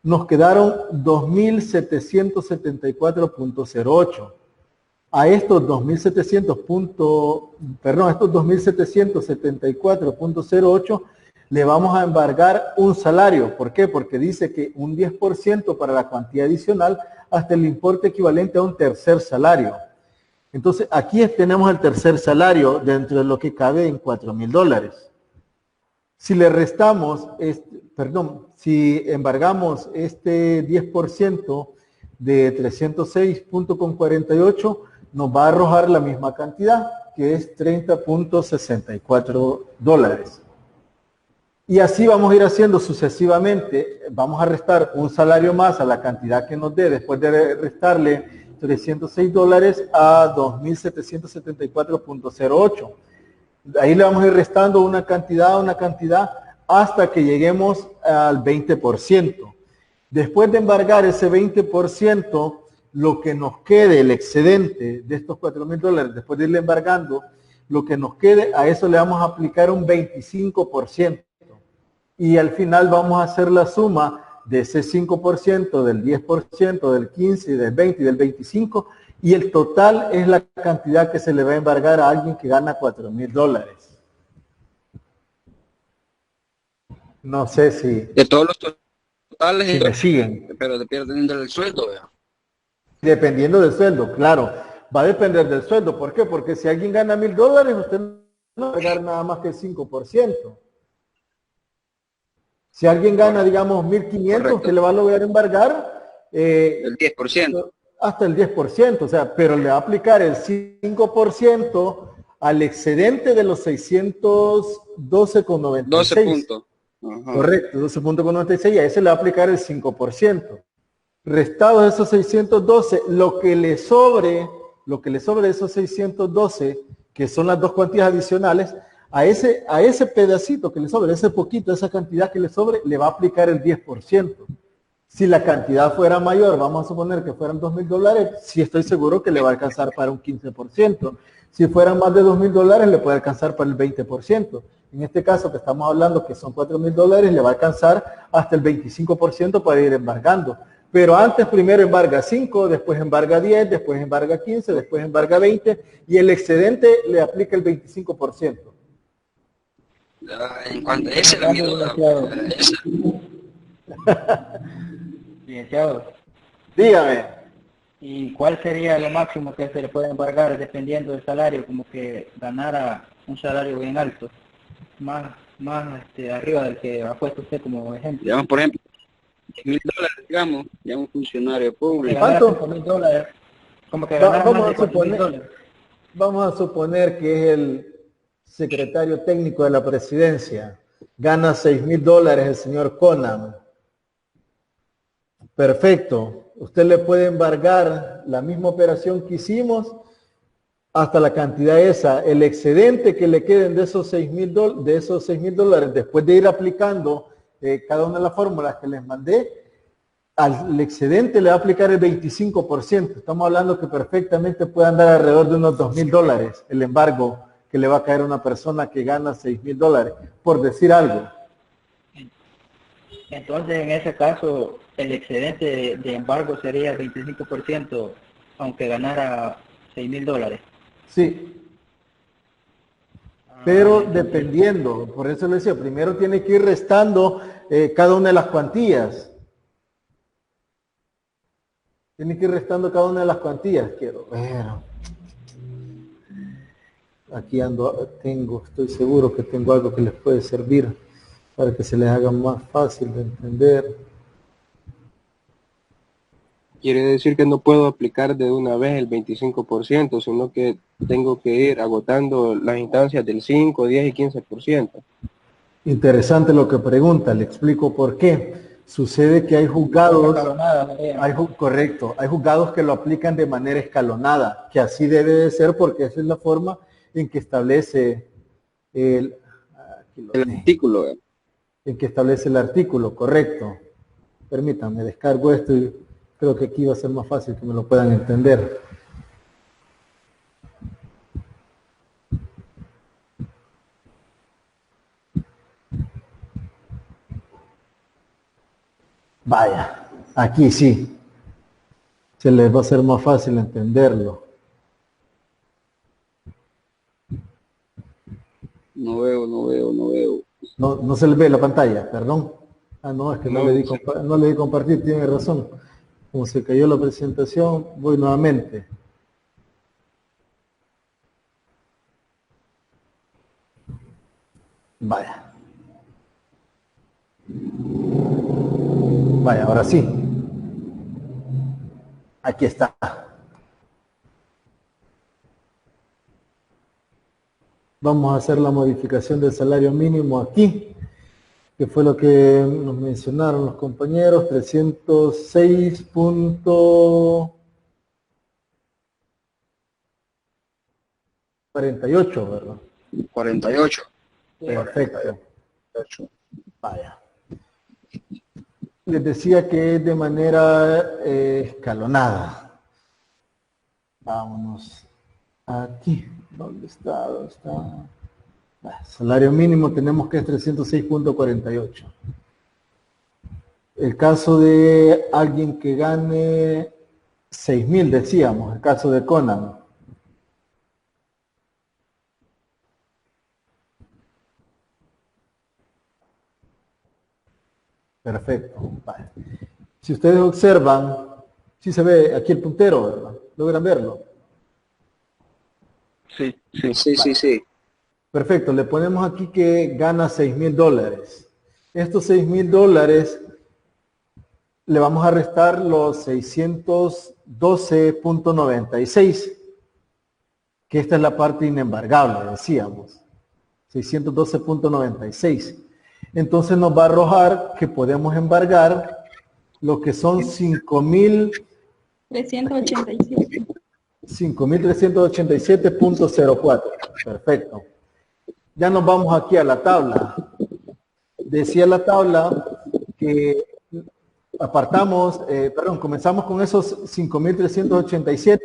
nos quedaron 2.774.08. A estos 2.774.08 le vamos a embargar un salario. ¿Por qué? Porque dice que un 10% para la cuantía adicional hasta el importe equivalente a un tercer salario. Entonces, aquí tenemos el tercer salario dentro de lo que cabe en $4,000. Si le restamos, si embargamos este 10% de 306.48, nos va a arrojar la misma cantidad, que es $30.64. Y así vamos a ir haciendo sucesivamente. Vamos a restar un salario más a la cantidad que nos dé, después de restarle $306 a 2.774.08. Ahí le vamos a ir restando una cantidad, hasta que lleguemos al 20%. Después de embargar ese 20%, lo que nos quede, el excedente de estos $4,000, después de irle embargando, lo que nos quede, a eso le vamos a aplicar un 25%. Y al final vamos a hacer la suma de ese 5%, del 10%, del 15%, del 20% y del 25%, y el total es la cantidad que se le va a embargar a alguien que gana $4,000. No sé si... De todos los totales, si me siguen. pero dependiendo del sueldo, ¿verdad? Dependiendo del sueldo, claro. Va a depender del sueldo. ¿Por qué? Porque si alguien gana $1,000, usted no va a pagar nada más que el 5%. Si alguien gana, digamos, 1.500, usted le va a lograr embargar el 10%. Hasta el 10%, o sea, pero le va a aplicar el 5% al excedente de los 612,96. 12 puntos. Ajá. Correcto, 12.96, y a ese le va a aplicar el 5%. Restados esos 612, lo que le sobre de esos 612, que son las dos cuantías adicionales, a ese pedacito que le sobre, ese poquito, esa cantidad que le sobre, le va a aplicar el 10%. Si la cantidad fuera mayor, vamos a suponer que fueran $2,000, sí estoy seguro que le va a alcanzar para un 15%. Si fueran más de $2,000, le puede alcanzar para el 20%. En este caso que estamos hablando que son $4,000, le va a alcanzar hasta el 25% para ir embargando. Pero antes primero embarga 5, después embarga 10, después embarga 15, después embarga 20 y el excedente le aplica el 25%. En cuanto a esa es mi duda. Licenciado, Dígame. ¿y cuál sería lo máximo que se le puede embargar dependiendo del salario? Como que ganara un salario bien alto, más arriba del que ha puesto usted como ejemplo. Digamos, por ejemplo, $10,000, digamos, ya un funcionario público. ¿Cuánto? $5,000, como que ganara más de $4,000. Vamos a suponer que es el secretario técnico de la presidencia. Gana $6,000 el señor Conan. Perfecto. Usted le puede embargar la misma operación que hicimos hasta la cantidad esa. El excedente que le queden de esos $6,000, después de ir aplicando cada una de las fórmulas que les mandé, al excedente le va a aplicar el 25%. Estamos hablando que perfectamente puede andar alrededor de unos $2,000 el embargo que le va a caer a una persona que gana $6,000, por decir algo. Entonces, en ese caso, el excedente de embargo sería el 25%, aunque ganara $6,000. Sí. Pero dependiendo, por eso le decía, primero tiene que ir restando cada una de las cuantías. Tiene que ir restando cada una de las cuantías. Quiero ver. Aquí estoy seguro que tengo algo que les puede servir para que se les haga más fácil de entender. Quiere decir que no puedo aplicar de una vez el 25%, sino que tengo que ir agotando las instancias del 5, 10 y 15%. Interesante lo que pregunta, le explico por qué. Sucede que hay juzgados, correcto, hay juzgados que lo aplican de manera escalonada, que así debe de ser porque esa es la forma en que establece aquí El artículo. En que establece el artículo, correcto. Permítanme, descargo esto y creo que aquí va a ser más fácil que me lo puedan entender. Vaya, aquí sí. Se les va a ser más fácil entenderlo. No veo. No se le ve la pantalla, perdón. Ah, no, es que no le di compartir, tiene razón. Como se cayó la presentación, voy nuevamente. Vaya. Vaya, ahora sí. Aquí está. Vamos a hacer la modificación del salario mínimo aquí, que fue lo que nos mencionaron los compañeros, 306.48, ¿verdad? 48. Perfecto. Vaya. Les decía que es de manera escalonada. Vámonos aquí. ¿Dónde está? Salario mínimo tenemos que es 306.48. El caso de alguien que gane 6.000, decíamos, el caso de Conan. Perfecto. Vale. Si ustedes observan, sí se ve aquí el puntero, ¿verdad? ¿Logran verlo? Sí. Perfecto, le ponemos aquí que gana $6.000. Estos $6.000 le vamos a restar los 612.96, que esta es la parte inembargable, decíamos. 612.96. Entonces nos va a arrojar que podemos embargar lo que son 387. 5.387.04. Perfecto. Ya nos vamos aquí a la tabla. Decía la tabla que comenzamos con esos 5.387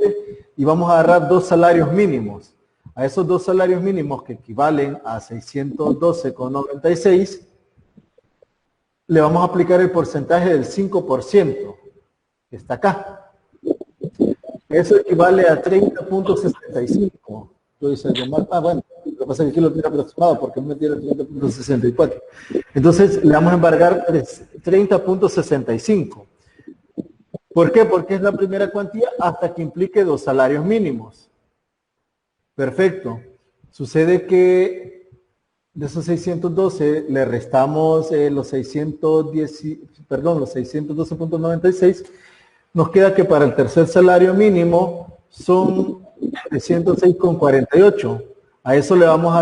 y vamos a agarrar dos salarios mínimos. A esos dos salarios mínimos que equivalen a 612,96, le vamos a aplicar el porcentaje del 5%, que está acá. Eso equivale a 30.65. Yo hice algo mal. Bueno, lo que pasa es que aquí lo tiene aproximado porque me tiene 30.64. Entonces le vamos a embargar 30.65. ¿Por qué? Porque es la primera cuantía hasta que implique dos salarios mínimos. Perfecto. Sucede que de esos 612 le restamos los 612.96. Nos queda que para el tercer salario mínimo son 306,48. A eso le vamos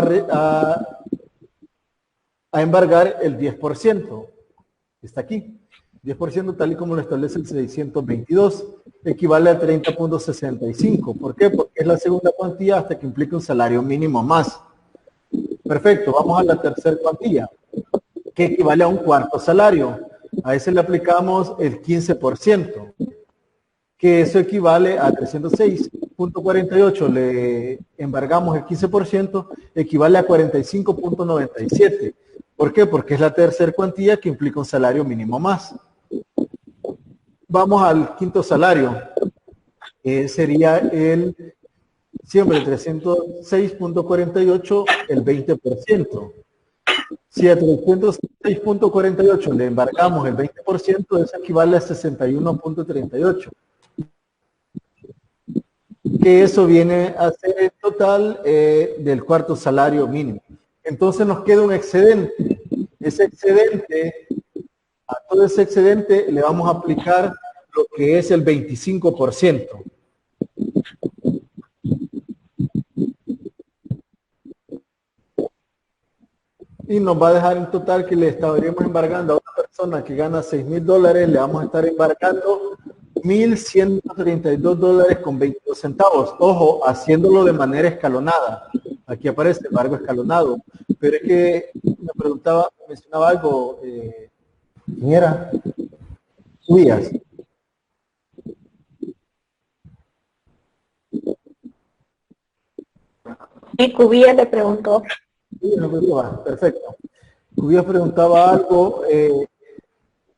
a embargar el 10%. Está aquí. 10% tal y como lo establece el 622. Equivale a 30.65. ¿Por qué? Porque es la segunda cuantía hasta que implique un salario mínimo más. Perfecto. Vamos a la tercera cuantía, que equivale a un cuarto salario. A ese le aplicamos el 15%. Que eso equivale a 306.48, le embargamos el 15%, equivale a 45.97. ¿Por qué? Porque es la tercera cuantía que implica un salario mínimo más. Vamos al quinto salario, sería el 306.48, el 20%. Si a 306.48 le embargamos el 20%, eso equivale a 61.38. Que eso viene a ser el total del cuarto salario mínimo. Entonces nos queda un excedente. Ese excedente, a todo ese excedente le vamos a aplicar lo que es el 25%. Y nos va a dejar en total que le estaríamos embargando a una persona que gana $6.000, le vamos a estar embargando $1.132 con 22 centavos. Ojo, haciéndolo de manera escalonada. Aquí aparece embargo escalonado. Pero es que mencionaba algo, ¿quién era? Díaz. Y Cubilla le preguntó. Sí, perfecto. Cubilla preguntaba algo,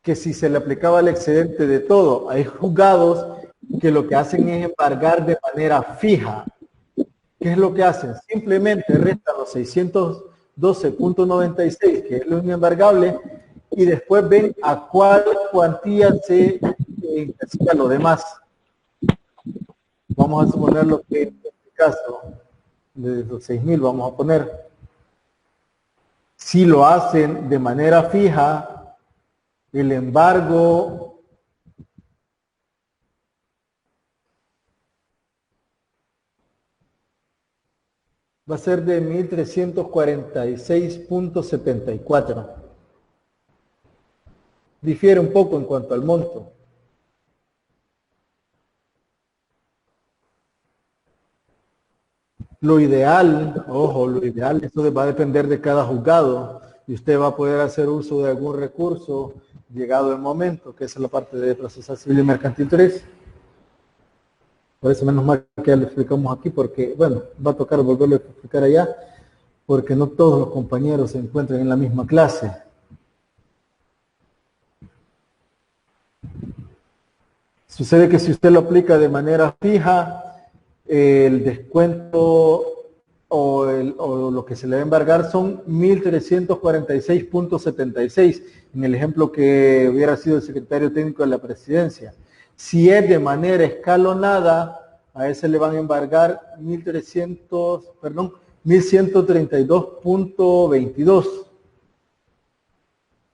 que si se le aplicaba el excedente de todo. Hay juzgados que lo que hacen es embargar de manera fija. ¿Qué es lo que hacen? Simplemente restan los 612.96, que es lo inembargable, y después ven a cuál cuantía se incasilla lo demás. Vamos a suponer lo que en este caso, de los 6.000 vamos a poner. Si lo hacen de manera fija, el embargo va a ser de 1.346.74. Difiere un poco en cuanto al monto. Lo ideal, ojo, lo ideal, esto va a depender de cada juzgado y usted va a poder hacer uso de algún recurso llegado el momento, que es la parte de procesal civil y mercantil 3. Por eso menos mal que ya lo explicamos aquí, porque, bueno, va a tocar volverlo a explicar allá, porque no todos los compañeros se encuentran en la misma clase. Sucede que si usted lo aplica de manera fija, el descuento o lo que se le va a embargar son 1.346.76, en el ejemplo que hubiera sido el secretario técnico de la presidencia. Si es de manera escalonada, a ese le van a embargar 1.132.22.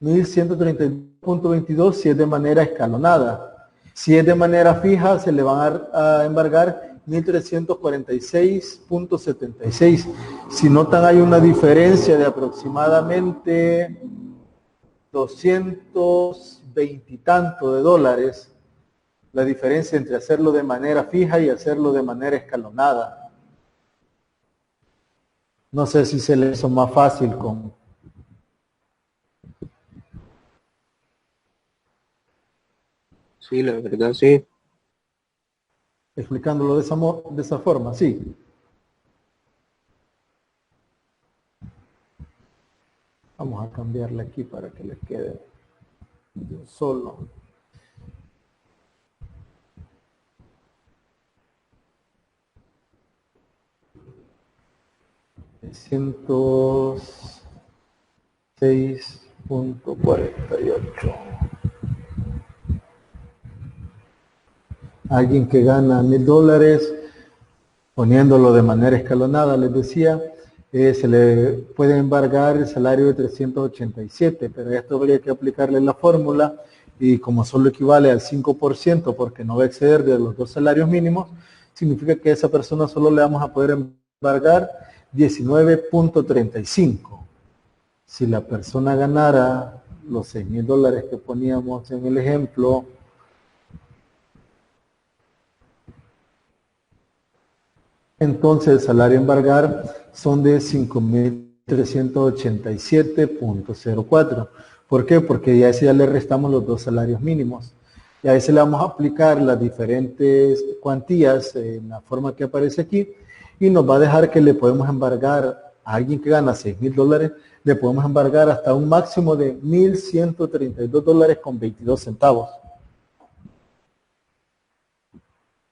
1.132.22 si es de manera escalonada. Si es de manera fija, se le van a embargar 1.346.76. Si notan, hay una diferencia de aproximadamente 220 y tanto de dólares, la diferencia entre hacerlo de manera fija y hacerlo de manera escalonada. No sé si se le hizo más fácil con... Sí, la verdad, sí. Explicándolo de esa forma, sí. Vamos a cambiarle aquí para que le quede de un solo. $106.48. Alguien que gana $1.000, poniéndolo de manera escalonada, les decía, se le puede embargar el salario de 387, pero esto habría que aplicarle la fórmula y como solo equivale al 5% porque no va a exceder de los 2 salarios mínimos, significa que a esa persona solo le vamos a poder embargar 19.35. Si la persona ganara los $6.000 que poníamos en el ejemplo, entonces el salario a embargar son de 5.387.04. ¿Por qué? Porque ya ese ya le restamos los 2 salarios mínimos. Y a ese le vamos a aplicar las diferentes cuantías en la forma que aparece aquí y nos va a dejar que le podemos embargar a alguien que gana $6.000, le podemos embargar hasta un máximo de $1.132.22.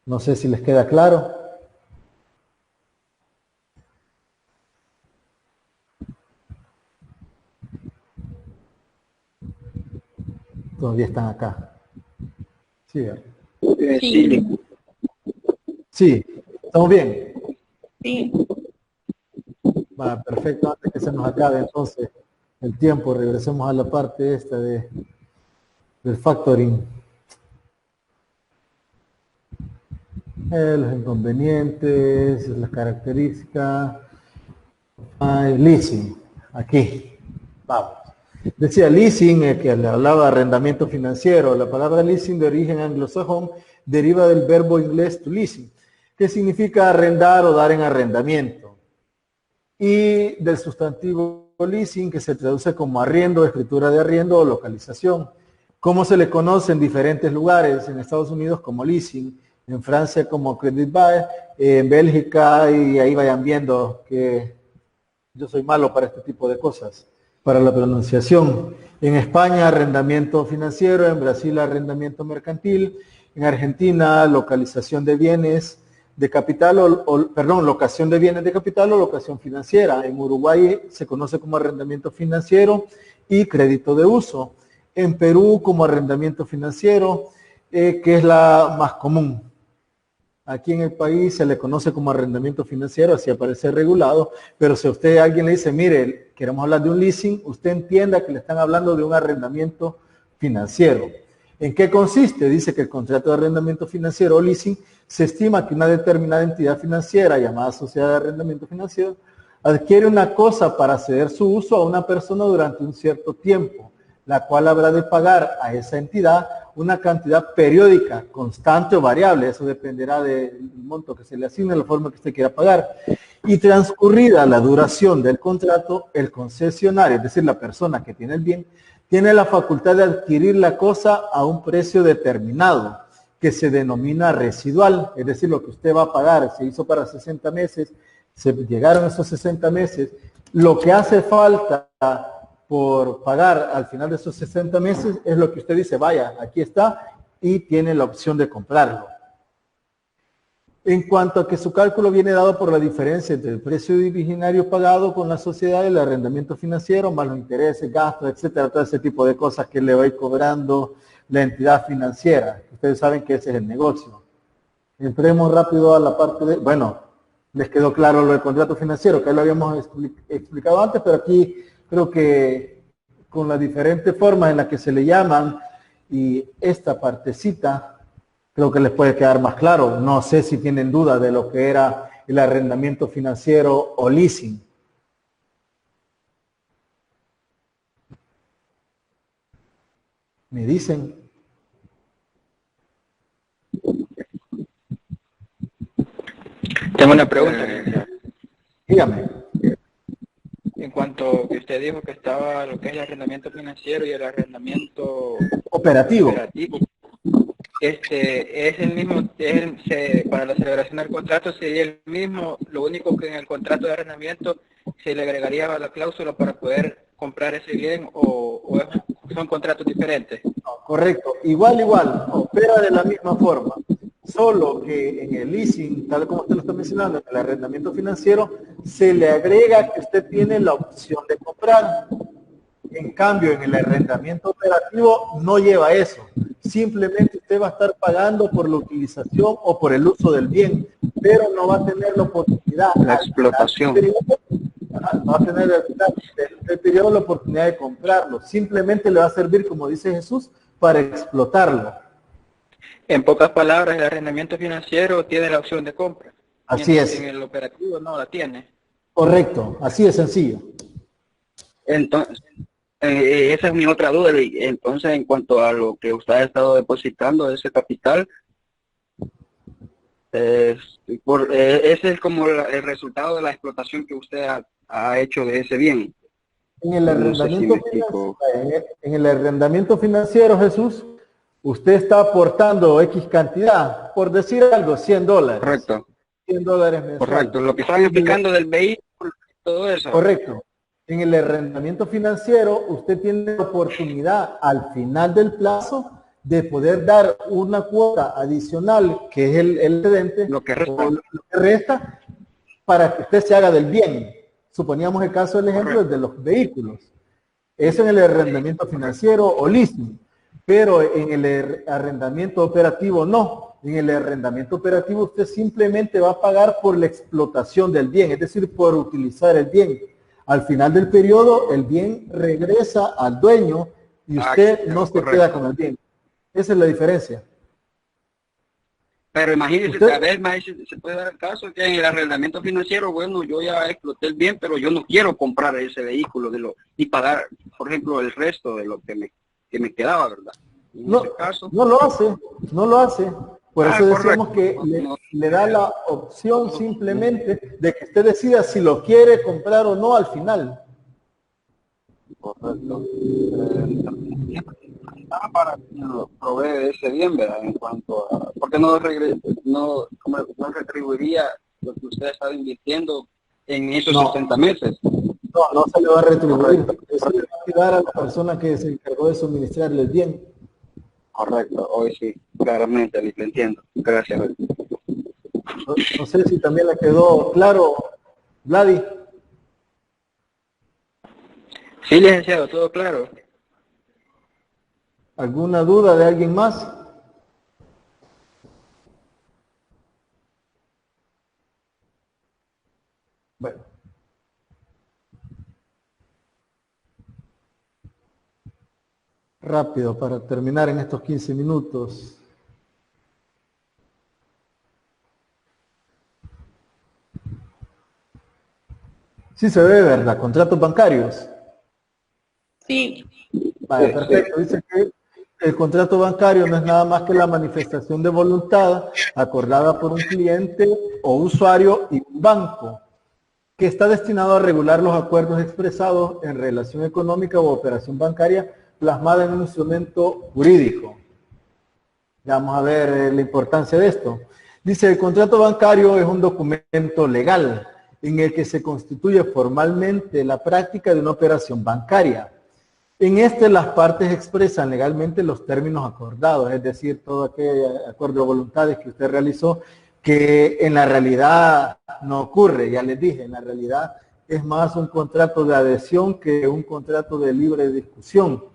No sé si les queda claro. Todavía están acá. Sí, Sí. sí, ¿estamos bien? Sí. Va, perfecto, antes que se nos acabe entonces el tiempo, regresemos a la parte esta del factoring. Los inconvenientes, las características, leasing, aquí, vamos. Decía leasing, que le hablaba de arrendamiento financiero. La palabra leasing de origen anglosajón deriva del verbo inglés to leasing, que significa arrendar o dar en arrendamiento. y del sustantivo leasing, que se traduce como arriendo, escritura de arriendo o localización. ¿Cómo se le conoce en diferentes lugares? En Estados Unidos como leasing, en Francia como credit buy, en Bélgica, y ahí vayan viendo que yo soy malo para este tipo de cosas, para la pronunciación. En España, arrendamiento financiero, en Brasil, arrendamiento mercantil, en Argentina, localización de bienes de capital, locación de bienes de capital o locación financiera. En Uruguay se conoce como arrendamiento financiero y crédito de uso. En Perú como arrendamiento financiero, que es la más común. Aquí en el país se le conoce como arrendamiento financiero, así aparece regulado, pero si usted a alguien le dice, mire, queremos hablar de un leasing, usted entienda que le están hablando de un arrendamiento financiero. ¿En qué consiste? Dice que el contrato de arrendamiento financiero o leasing se estima que una determinada entidad financiera, llamada sociedad de arrendamiento financiero, adquiere una cosa para ceder su uso a una persona durante un cierto tiempo, la cual habrá de pagar a esa entidad una cantidad periódica, constante o variable, eso dependerá del monto que se le asigne, la forma que usted quiera pagar, y transcurrida la duración del contrato, el concesionario, es decir, la persona que tiene el bien, tiene la facultad de adquirir la cosa a un precio determinado, que se denomina residual, es decir, lo que usted va a pagar, se hizo para 60 meses, se llegaron esos 60 meses, lo que hace falta por pagar al final de esos 60 meses es lo que usted dice, vaya, aquí está, y tiene la opción de comprarlo. En cuanto a que su cálculo viene dado por la diferencia entre el precio originario pagado con la sociedad y el arrendamiento financiero, más los intereses, gastos, etcétera, todo ese tipo de cosas que le va a ir cobrando la entidad financiera. Ustedes saben que ese es el negocio. Entremos rápido a la parte de, bueno, les quedó claro lo del contrato financiero, que lo habíamos explicado antes, pero aquí creo que con las diferentes formas en las que se le llaman y esta partecita, creo que les puede quedar más claro. No sé si tienen duda de lo que era el arrendamiento financiero o leasing. ¿Me dicen? Tengo una pregunta. Dígame. En cuanto que usted dijo que estaba lo que es el arrendamiento financiero y el arrendamiento operativo. Es el mismo, para la celebración del contrato sería el mismo, lo único que en el contrato de arrendamiento se le agregaría la cláusula para poder comprar ese bien o son contratos diferentes. No, correcto, igual, opera de la misma forma, solo que en el leasing, tal como usted lo está mencionando, en el arrendamiento financiero, se le agrega que usted tiene la opción de comprar. En cambio, en el arrendamiento operativo no lleva eso. Simplemente usted va a estar pagando por la utilización o por el uso del bien, pero no va a tener la oportunidad. La explotación. No va a tener el periodo la oportunidad de comprarlo. Simplemente le va a servir, como dice Jesús, para explotarlo. En pocas palabras, el arrendamiento financiero tiene la opción de compra. Así es. En el operativo no la tiene. Correcto, así de sencillo. Entonces, esa es mi otra duda. Entonces, en cuanto a lo que usted ha estado depositando, ese capital, ese es como el resultado de la explotación que usted ha hecho de ese bien. En el arrendamiento, en el arrendamiento financiero, Jesús, usted está aportando X cantidad, por decir algo, $100. Correcto. $100 mensuales. Correcto, lo que estaban explicando del vehículo, todo eso. Correcto. En el arrendamiento financiero, usted tiene la oportunidad al final del plazo de poder dar una cuota adicional, que es el excedente, lo que resta, para que usted se haga del bien. Suponíamos el caso del ejemplo de los vehículos. Eso en el arrendamiento financiero o leasing, pero en el arrendamiento operativo no. En el arrendamiento operativo usted simplemente va a pagar por la explotación del bien, es decir, por utilizar el bien. Al final del periodo, el bien regresa al dueño y usted no se queda con el bien. Esa es la diferencia. Pero imagínese, tal vez se puede dar el caso que en el arrendamiento financiero, bueno, yo ya exploté el bien, pero yo no quiero comprar ese vehículo y pagar, por ejemplo, el resto de lo que me quedaba, ¿verdad? En ese caso, no lo hace. Por eso decíamos que le da la opción simplemente de que usted decida si lo quiere comprar o no al final. Correcto. Para que nos provee ese bien, ¿verdad? En cuanto a, porque no retribuiría lo que usted está invirtiendo en esos 60 meses. No se le va a retribuir. Eso le va a quedar a la persona que se encargó de suministrarle el bien. Correcto, hoy sí, claramente, le entiendo. Gracias. No sé si también le quedó claro, Vladi. Sí, licenciado, todo claro. ¿Alguna duda de alguien más? Bueno. Rápido para terminar en estos 15 minutos. Sí se ve, ¿verdad? Contratos bancarios. Sí. Vale, perfecto. Dice que el contrato bancario no es nada más que la manifestación de voluntad acordada por un cliente o usuario y un banco, que está destinado a regular los acuerdos expresados en relación económica u operación bancaria plasmada en un instrumento jurídico. Ya vamos a ver la importancia de esto. Dice, el contrato bancario es un documento legal en el que se constituye formalmente la práctica de una operación bancaria. En este las partes expresan legalmente los términos acordados, es decir, todo aquel acuerdo de voluntades que usted realizó, que en la realidad no ocurre, ya les dije, en la realidad es más un contrato de adhesión que un contrato de libre discusión.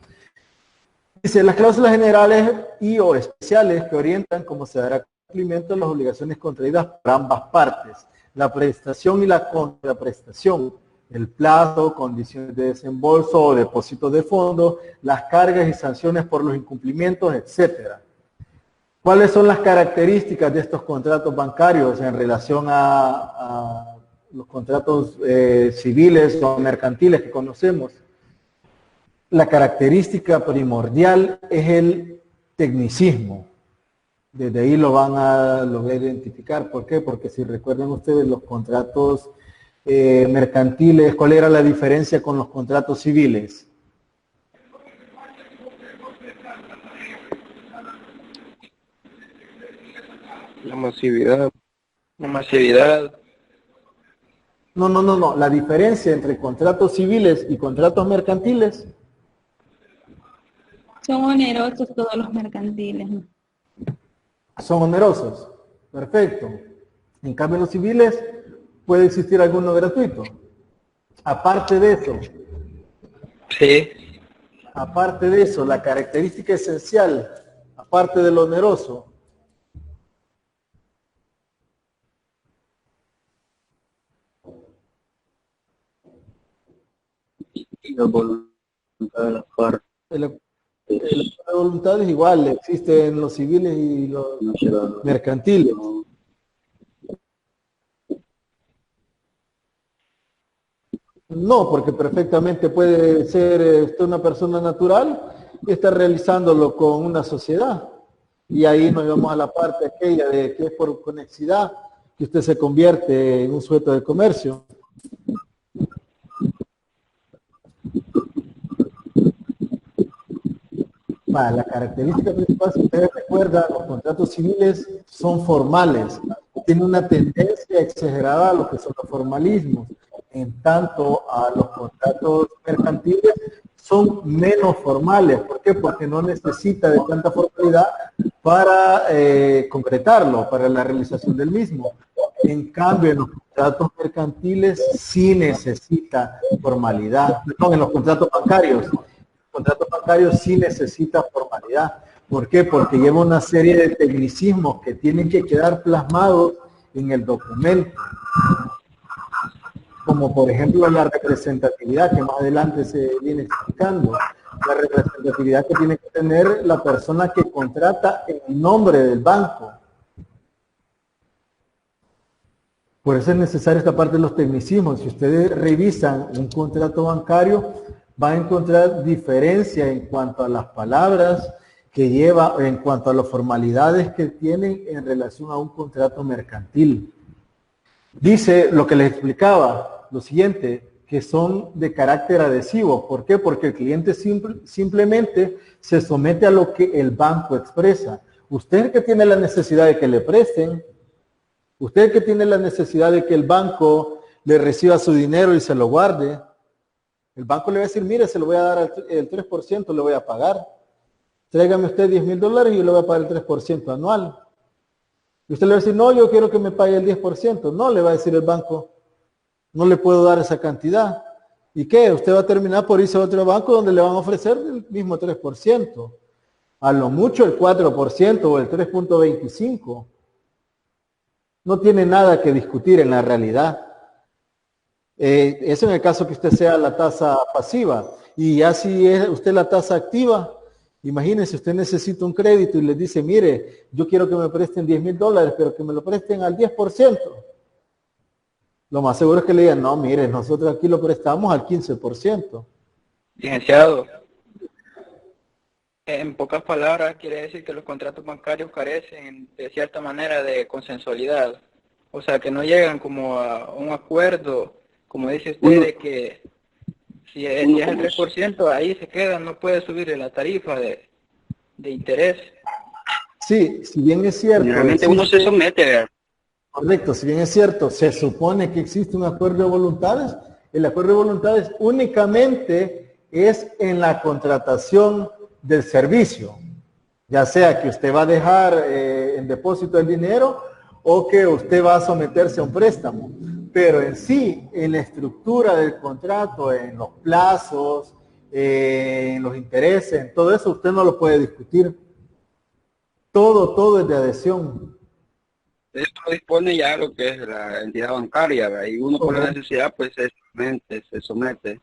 Dice, las cláusulas generales y o especiales que orientan cómo se dará cumplimiento a las obligaciones contraídas por ambas partes, la prestación y la contraprestación, el plazo, condiciones de desembolso o depósito de fondos, las cargas y sanciones por los incumplimientos, etcétera. ¿Cuáles son las características de estos contratos bancarios en relación a los contratos civiles o mercantiles que conocemos? La característica primordial es el tecnicismo. Desde ahí lo van a lograr identificar. ¿Por qué? Porque si recuerdan ustedes los contratos mercantiles, ¿cuál era la diferencia con los contratos civiles? La masividad. La masividad. No. La diferencia entre contratos civiles y contratos mercantiles. Son onerosos todos los mercantiles, ¿no? Son onerosos. Perfecto. En cambio, en los civiles puede existir alguno gratuito. Aparte de eso. Sí. Aparte de eso, la característica esencial, aparte de lo oneroso, La voluntad de las partes. La voluntad es igual, existe en los civiles y los mercantiles. No, porque perfectamente puede ser usted una persona natural y estar realizándolo con una sociedad. Y ahí nos vamos a la parte aquella de que es por conexidad que usted se convierte en un sujeto de comercio. La característica principal, si ustedes recuerdan, los contratos civiles son formales, tienen una tendencia exagerada a lo que son los formalismos, en tanto a los contratos mercantiles son menos formales. ¿Por qué? Porque no necesita de tanta formalidad para concretarlo, para la realización del mismo. En cambio, en los contratos mercantiles sí necesita formalidad, no, en los contratos bancarios. El contrato bancario sí necesita formalidad. ¿Por qué? Porque lleva una serie de tecnicismos que tienen que quedar plasmados en el documento. Como por ejemplo la representatividad, que más adelante se viene explicando. La representatividad que tiene que tener la persona que contrata en nombre del banco. Por eso es necesaria esta parte de los tecnicismos. Si ustedes revisan un contrato bancario, va a encontrar diferencia en cuanto a las palabras que lleva en cuanto a las formalidades que tienen en relación a un contrato mercantil. Dice lo que les explicaba, lo siguiente, que son de carácter adhesivo. ¿Por qué? Porque el cliente simplemente se somete a lo que el banco expresa. Usted que tiene la necesidad de que le presten, usted que tiene la necesidad de que el banco le reciba su dinero y se lo guarde, el banco le va a decir, mire, se lo voy a dar el 3%, le voy a pagar. Tráigame usted $10,000 y yo le voy a pagar el 3% anual. Y usted le va a decir, no, yo quiero que me pague el 10%. No, le va a decir el banco, no le puedo dar esa cantidad. ¿Y qué? Usted va a terminar por irse a otro banco donde le van a ofrecer el mismo 3%. A lo mucho el 4% o el 3.25%. No tiene nada que discutir en la realidad. Eso en el caso que usted sea la tasa pasiva. Y ya si es usted la tasa activa, imagínense, usted necesita un crédito y le dice, mire, yo quiero que me presten $10,000, pero que me lo presten al 10%. Lo más seguro es que le digan, no, mire, nosotros aquí lo prestamos al 15%. Licenciado, en pocas palabras quiere decir que los contratos bancarios carecen de cierta manera de consensualidad. O sea, que no llegan como a un acuerdo, como dice usted, de que si es el 3%, ahí se queda, no puede subir la tarifa de interés. Sí, si bien es cierto. Realmente uno se somete. Correcto, si bien es cierto, se supone que existe un acuerdo de voluntades, el acuerdo de voluntades únicamente es en la contratación del servicio, ya sea que usted va a dejar en depósito el dinero o que usted va a someterse a un préstamo. Pero en sí, en la estructura del contrato, en los plazos, en los intereses, en todo eso, usted no lo puede discutir. Todo es de adhesión. Esto lo dispone ya lo que es la entidad bancaria, ¿verdad? Y uno por la necesidad pues se somete.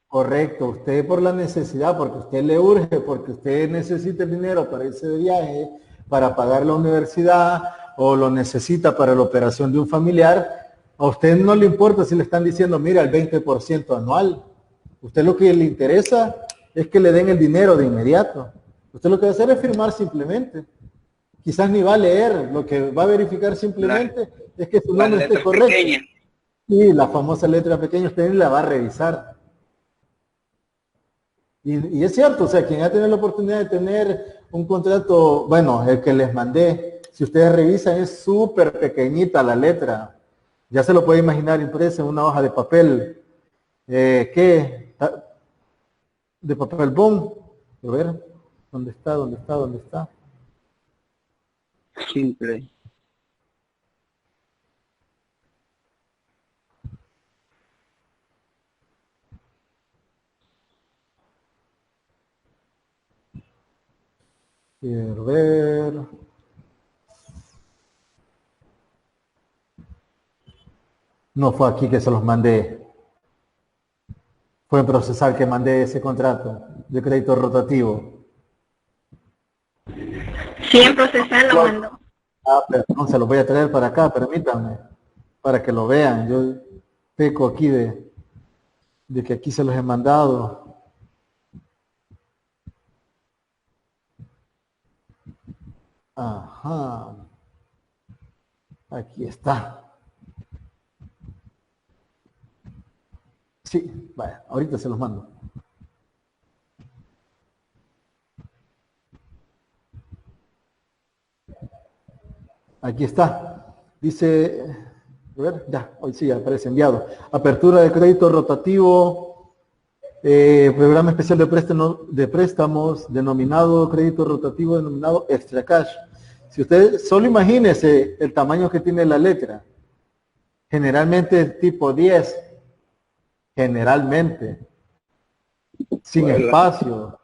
Correcto, usted por la necesidad, porque usted le urge, porque usted necesita el dinero para irse de viaje, para pagar la universidad o lo necesita para la operación de un familiar, a usted no le importa si le están diciendo, mira, el 20% anual. Usted lo que le interesa es que le den el dinero de inmediato. Usted lo que va a hacer es firmar simplemente. Quizás ni va a leer, lo que va a verificar simplemente es que su nombre esté correcto. Pequeñas. Y la famosa letra pequeña usted la va a revisar. Y es cierto, o sea, quien ha tenido la oportunidad de tener un contrato, bueno, el que les mandé, si ustedes revisan es súper pequeñita la letra. Ya se lo puede imaginar impresa en una hoja de papel. ¿Qué? De papel bond. A ver, ¿dónde está? ¿Dónde está? ¿Dónde está? Simple. Quiero ver. No fue aquí que se los mandé. Fue en procesar que mandé ese contrato de crédito rotativo. Sí, en procesar lo mandó. Ah, perdón, se los voy a traer para acá, permítanme, para que lo vean. Yo peco aquí de que aquí se los he mandado. Ajá. Aquí está. Sí, vaya, ahorita se los mando. Aquí está. Dice, a ver, ya, hoy sí aparece enviado. Apertura de crédito rotativo, programa especial de préstamos, denominado crédito rotativo, denominado Extra Cash. Si usted solo imagínese el tamaño que tiene la letra, generalmente es tipo 10, generalmente, sin espacio,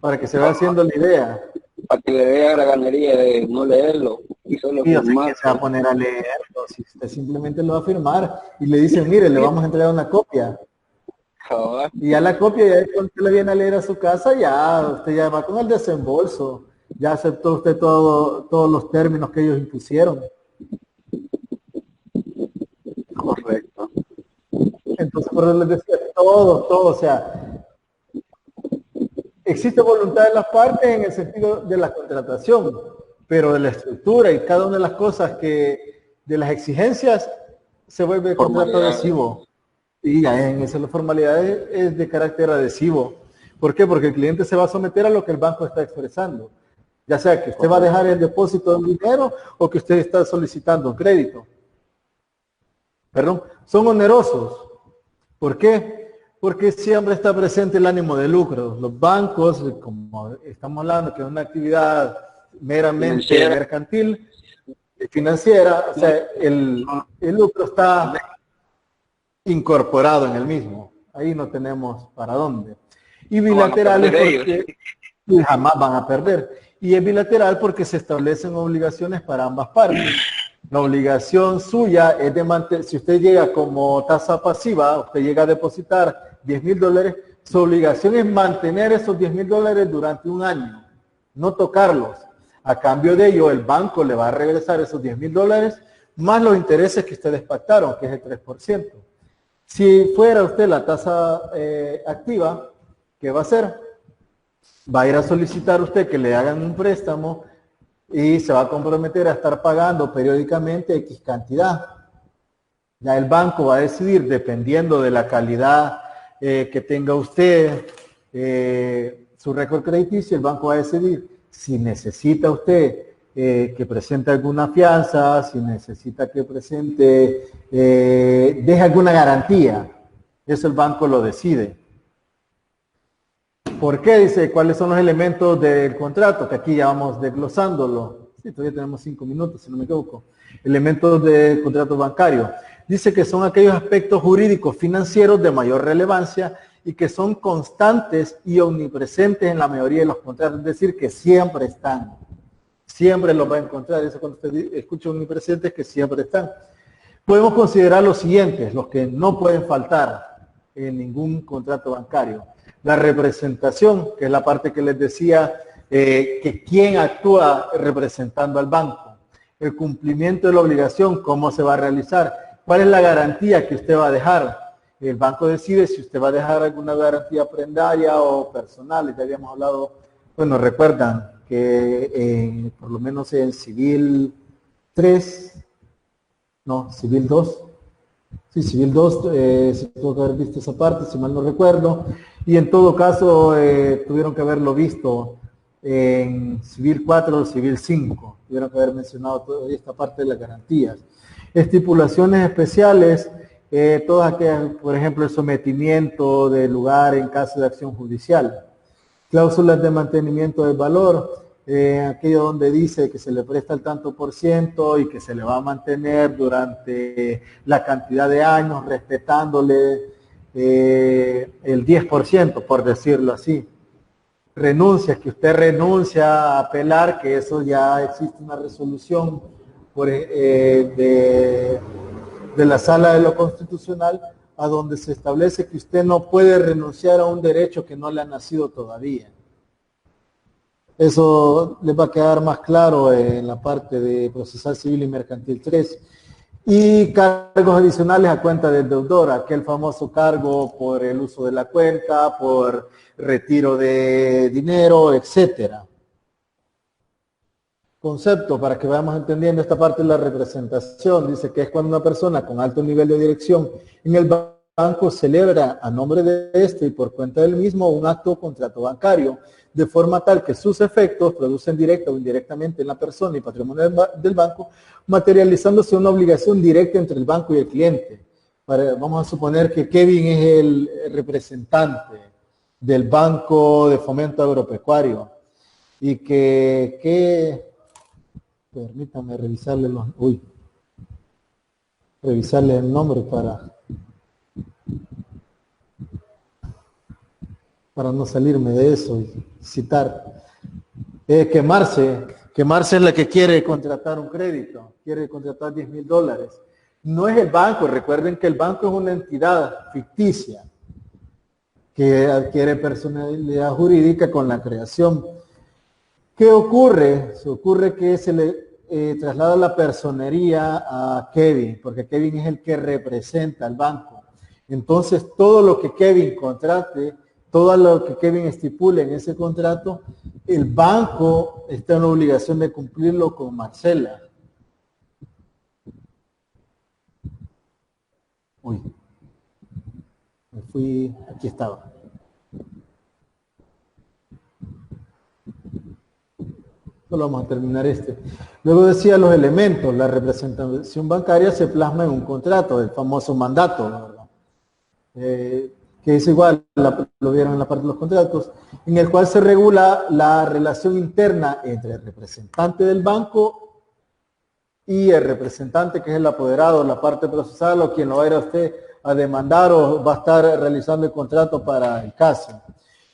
para que se vaya haciendo la idea. Para que le vea la ganadería de no leerlo y solo firmar. Se va a poner a leerlo, si usted simplemente lo va a firmar y le dicen, mire, le vamos a entregar una copia. Y ya la copia, ya cuando usted la viene a leer a su casa, ya usted ya va con el desembolso, ya aceptó usted todos los términos que ellos impusieron. Correcto. Entonces, por eso les decía, todo, o sea, existe voluntad de las partes en el sentido de la contratación, pero de la estructura y cada una de las cosas que, de las exigencias, se vuelve contrato adhesivo. Y ya en esa la formalidad es de carácter adhesivo. ¿Por qué? Porque el cliente se va a someter a lo que el banco está expresando. Ya sea que usted va a dejar el depósito de dinero o que usted está solicitando un crédito. Perdón, son onerosos. ¿Por qué? Porque siempre está presente el ánimo de lucro. Los bancos, como estamos hablando que es una actividad meramente mercantil, financiera, o sea, el lucro está incorporado en el mismo. Ahí no tenemos para dónde. Y bilaterales porque jamás van a perder. Y es bilateral porque se establecen obligaciones para ambas partes. La obligación suya es de mantener, si usted llega como tasa pasiva, usted llega a depositar $10,000, su obligación es mantener esos $10,000 durante un año, no tocarlos. A cambio de ello, el banco le va a regresar esos $10,000 más los intereses que ustedes pactaron, que es el 3%. Si fuera usted la tasa activa, ¿qué va a hacer? Va a ir a solicitar usted que le hagan un préstamo y se va a comprometer a estar pagando periódicamente X cantidad. Ya el banco va a decidir, dependiendo de la calidad que tenga usted, su récord crediticio, el banco va a decidir si necesita usted que presente alguna fianza, si necesita que presente, deje alguna garantía. Eso el banco lo decide. ¿Por qué? Dice, ¿cuáles son los elementos del contrato? Que aquí ya vamos desglosándolo. Sí, todavía tenemos 5 minutos, si no me equivoco. Elementos del contrato bancario. Dice que son aquellos aspectos jurídicos financieros de mayor relevancia y que son constantes y omnipresentes en la mayoría de los contratos. Es decir, que siempre están. Siempre los va a encontrar. Eso cuando usted escucha omnipresentes, que siempre están. Podemos considerar los siguientes, los que no pueden faltar en ningún contrato bancario. La representación, que es la parte que les decía, que quién actúa representando al banco. El cumplimiento de la obligación, cómo se va a realizar. ¿Cuál es la garantía que usted va a dejar? El banco decide si usted va a dejar alguna garantía prendaria o personal. Ya habíamos hablado, bueno, recuerdan que por lo menos en Civil 3, no, Civil 2, sí, Civil 2, se tuvo que haber visto esa parte, si mal no recuerdo, y en todo caso tuvieron que haberlo visto en Civil 4 o Civil 5, tuvieron que haber mencionado toda esta parte de las garantías. Estipulaciones especiales, todas aquellas, por ejemplo, el sometimiento del lugar en caso de acción judicial. Cláusulas de mantenimiento del valor, aquello donde dice que se le presta el tanto por ciento y que se le va a mantener durante la cantidad de años, respetándole el 10%, por decirlo así. Renuncias, que usted renuncia a apelar, que eso ya existe una resolución de la Sala de lo Constitucional, a donde se establece que usted no puede renunciar a un derecho que no le ha nacido todavía. Eso les va a quedar más claro en la parte de procesal civil y mercantil 3. Y cargos adicionales a cuenta del deudor, aquel famoso cargo por el uso de la cuenta, por retiro de dinero, etcétera. Concepto, para que vayamos entendiendo esta parte de la representación, dice que es cuando una persona con alto nivel de dirección en el banco celebra a nombre de este y por cuenta del mismo un acto o contrato bancario, de forma tal que sus efectos producen directa o indirectamente en la persona y patrimonio del banco, materializándose una obligación directa entre el banco y el cliente. Vamos a suponer que Kevin es el representante del Banco de Fomento Agropecuario y permítame revisarle revisarle el nombre para no salirme de eso y citar. Que Marce es la que quiere contratar un crédito, quiere contratar $10,000. No es el banco, recuerden que el banco es una entidad ficticia que adquiere personalidad jurídica con la creación. ¿Qué ocurre? Se ocurre que se le traslada la personería a Kevin, porque Kevin es el que representa al banco. Entonces, todo lo que Kevin contrate todo lo que Kevin estipule en ese contrato, el banco está en la obligación de cumplirlo con Marcela. Uy, me fui, aquí estaba. Solo vamos a terminar este. Luego decía los elementos, la representación bancaria se plasma en un contrato, el famoso mandato, ¿verdad? Que es igual, lo vieron en la parte de los contratos, en el cual se regula la relación interna entre el representante del banco y el representante que es el apoderado, la parte procesal o quien lo va a ir a usted a demandar o va a estar realizando el contrato para el caso.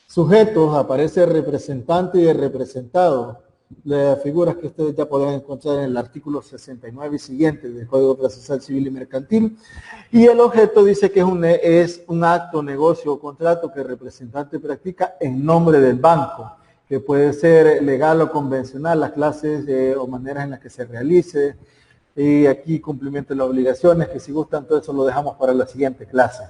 Sujetos, aparece el representante y el representado, las figuras que ustedes ya podrán encontrar en el artículo 69 y siguiente del Código Procesal Civil y Mercantil. Y el objeto dice que es un acto, negocio o contrato que el representante practica en nombre del banco, que puede ser legal o convencional, las clases o maneras en las que se realice, y aquí cumplimiento de las obligaciones, que si gustan todo eso lo dejamos para la siguiente clase.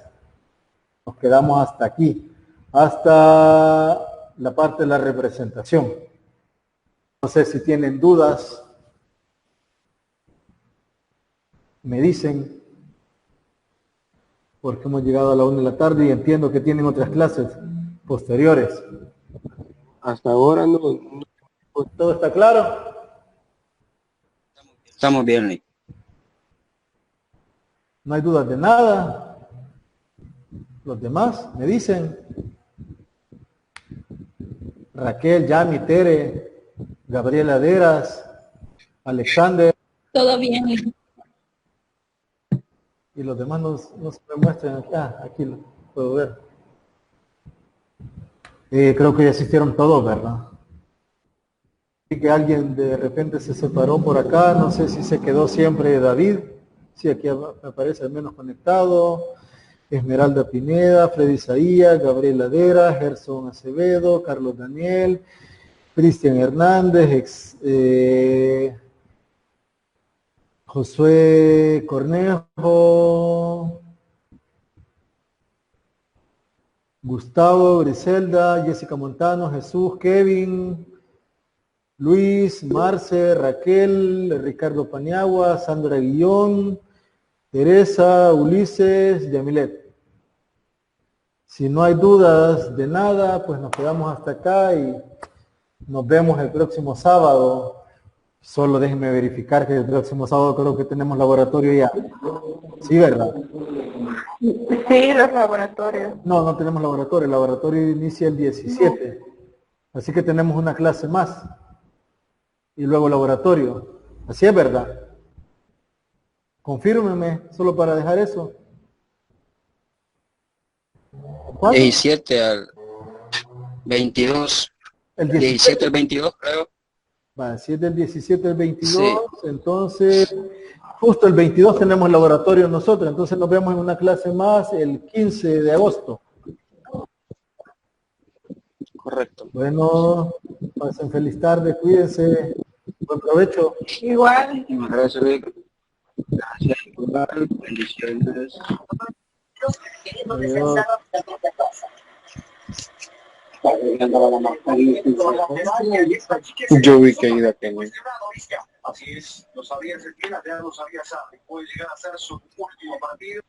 Nos quedamos hasta aquí, hasta la parte de la representación. No sé si tienen dudas, me dicen, porque hemos llegado a la 1 de la tarde y entiendo que tienen otras clases posteriores. Hasta ahora no. ¿Todo está claro? Estamos bien, Nick. No hay dudas de nada. Los demás me dicen. Raquel, Yami, Tere, Gabriela Deras, Alexander. Todo bien. Y los demás no se me muestran aquí. Aquí lo puedo ver. Creo que ya asistieron todos, ¿verdad? Y que alguien de repente se separó por acá, no sé si se quedó siempre David. Sí, aquí me aparece al menos conectado. Esmeralda Pineda, Freddy Isaías, Gabriela Deras, Gerson Acevedo, Carlos Daniel, Cristian Hernández, Josué Cornejo, Gustavo, Griselda, Jessica Montano, Jesús, Kevin, Luis, Marce, Raquel, Ricardo Paniagua, Sandra Guillón, Teresa, Ulises, Yamilet. Si no hay dudas de nada, pues nos quedamos hasta acá y nos vemos el próximo sábado. Solo déjenme verificar que el próximo sábado creo que tenemos laboratorio ya. Sí, ¿verdad? Sí, los laboratorios. No, no tenemos laboratorio. El laboratorio inicia el 17. Así que tenemos una clase más. Y luego laboratorio. Así es, ¿verdad? Confírmeme, solo para dejar eso. ¿Cuándo? 17 al 22. El 17 al 22, creo. Va, si es del 17 al 22, Sí. Entonces, justo el 22 tenemos laboratorio nosotros, entonces nos vemos en una clase más el 15 de agosto. Correcto. Bueno, pasen feliz tarde, cuídense, buen provecho. Igual. Gracias, Rick. Gracias, igual. Bendiciones. Adiós. Yo vi que iba a tener. Así es, lo sabía Argentina, ya lo sabía Sarri, puede llegar a ser su último partido.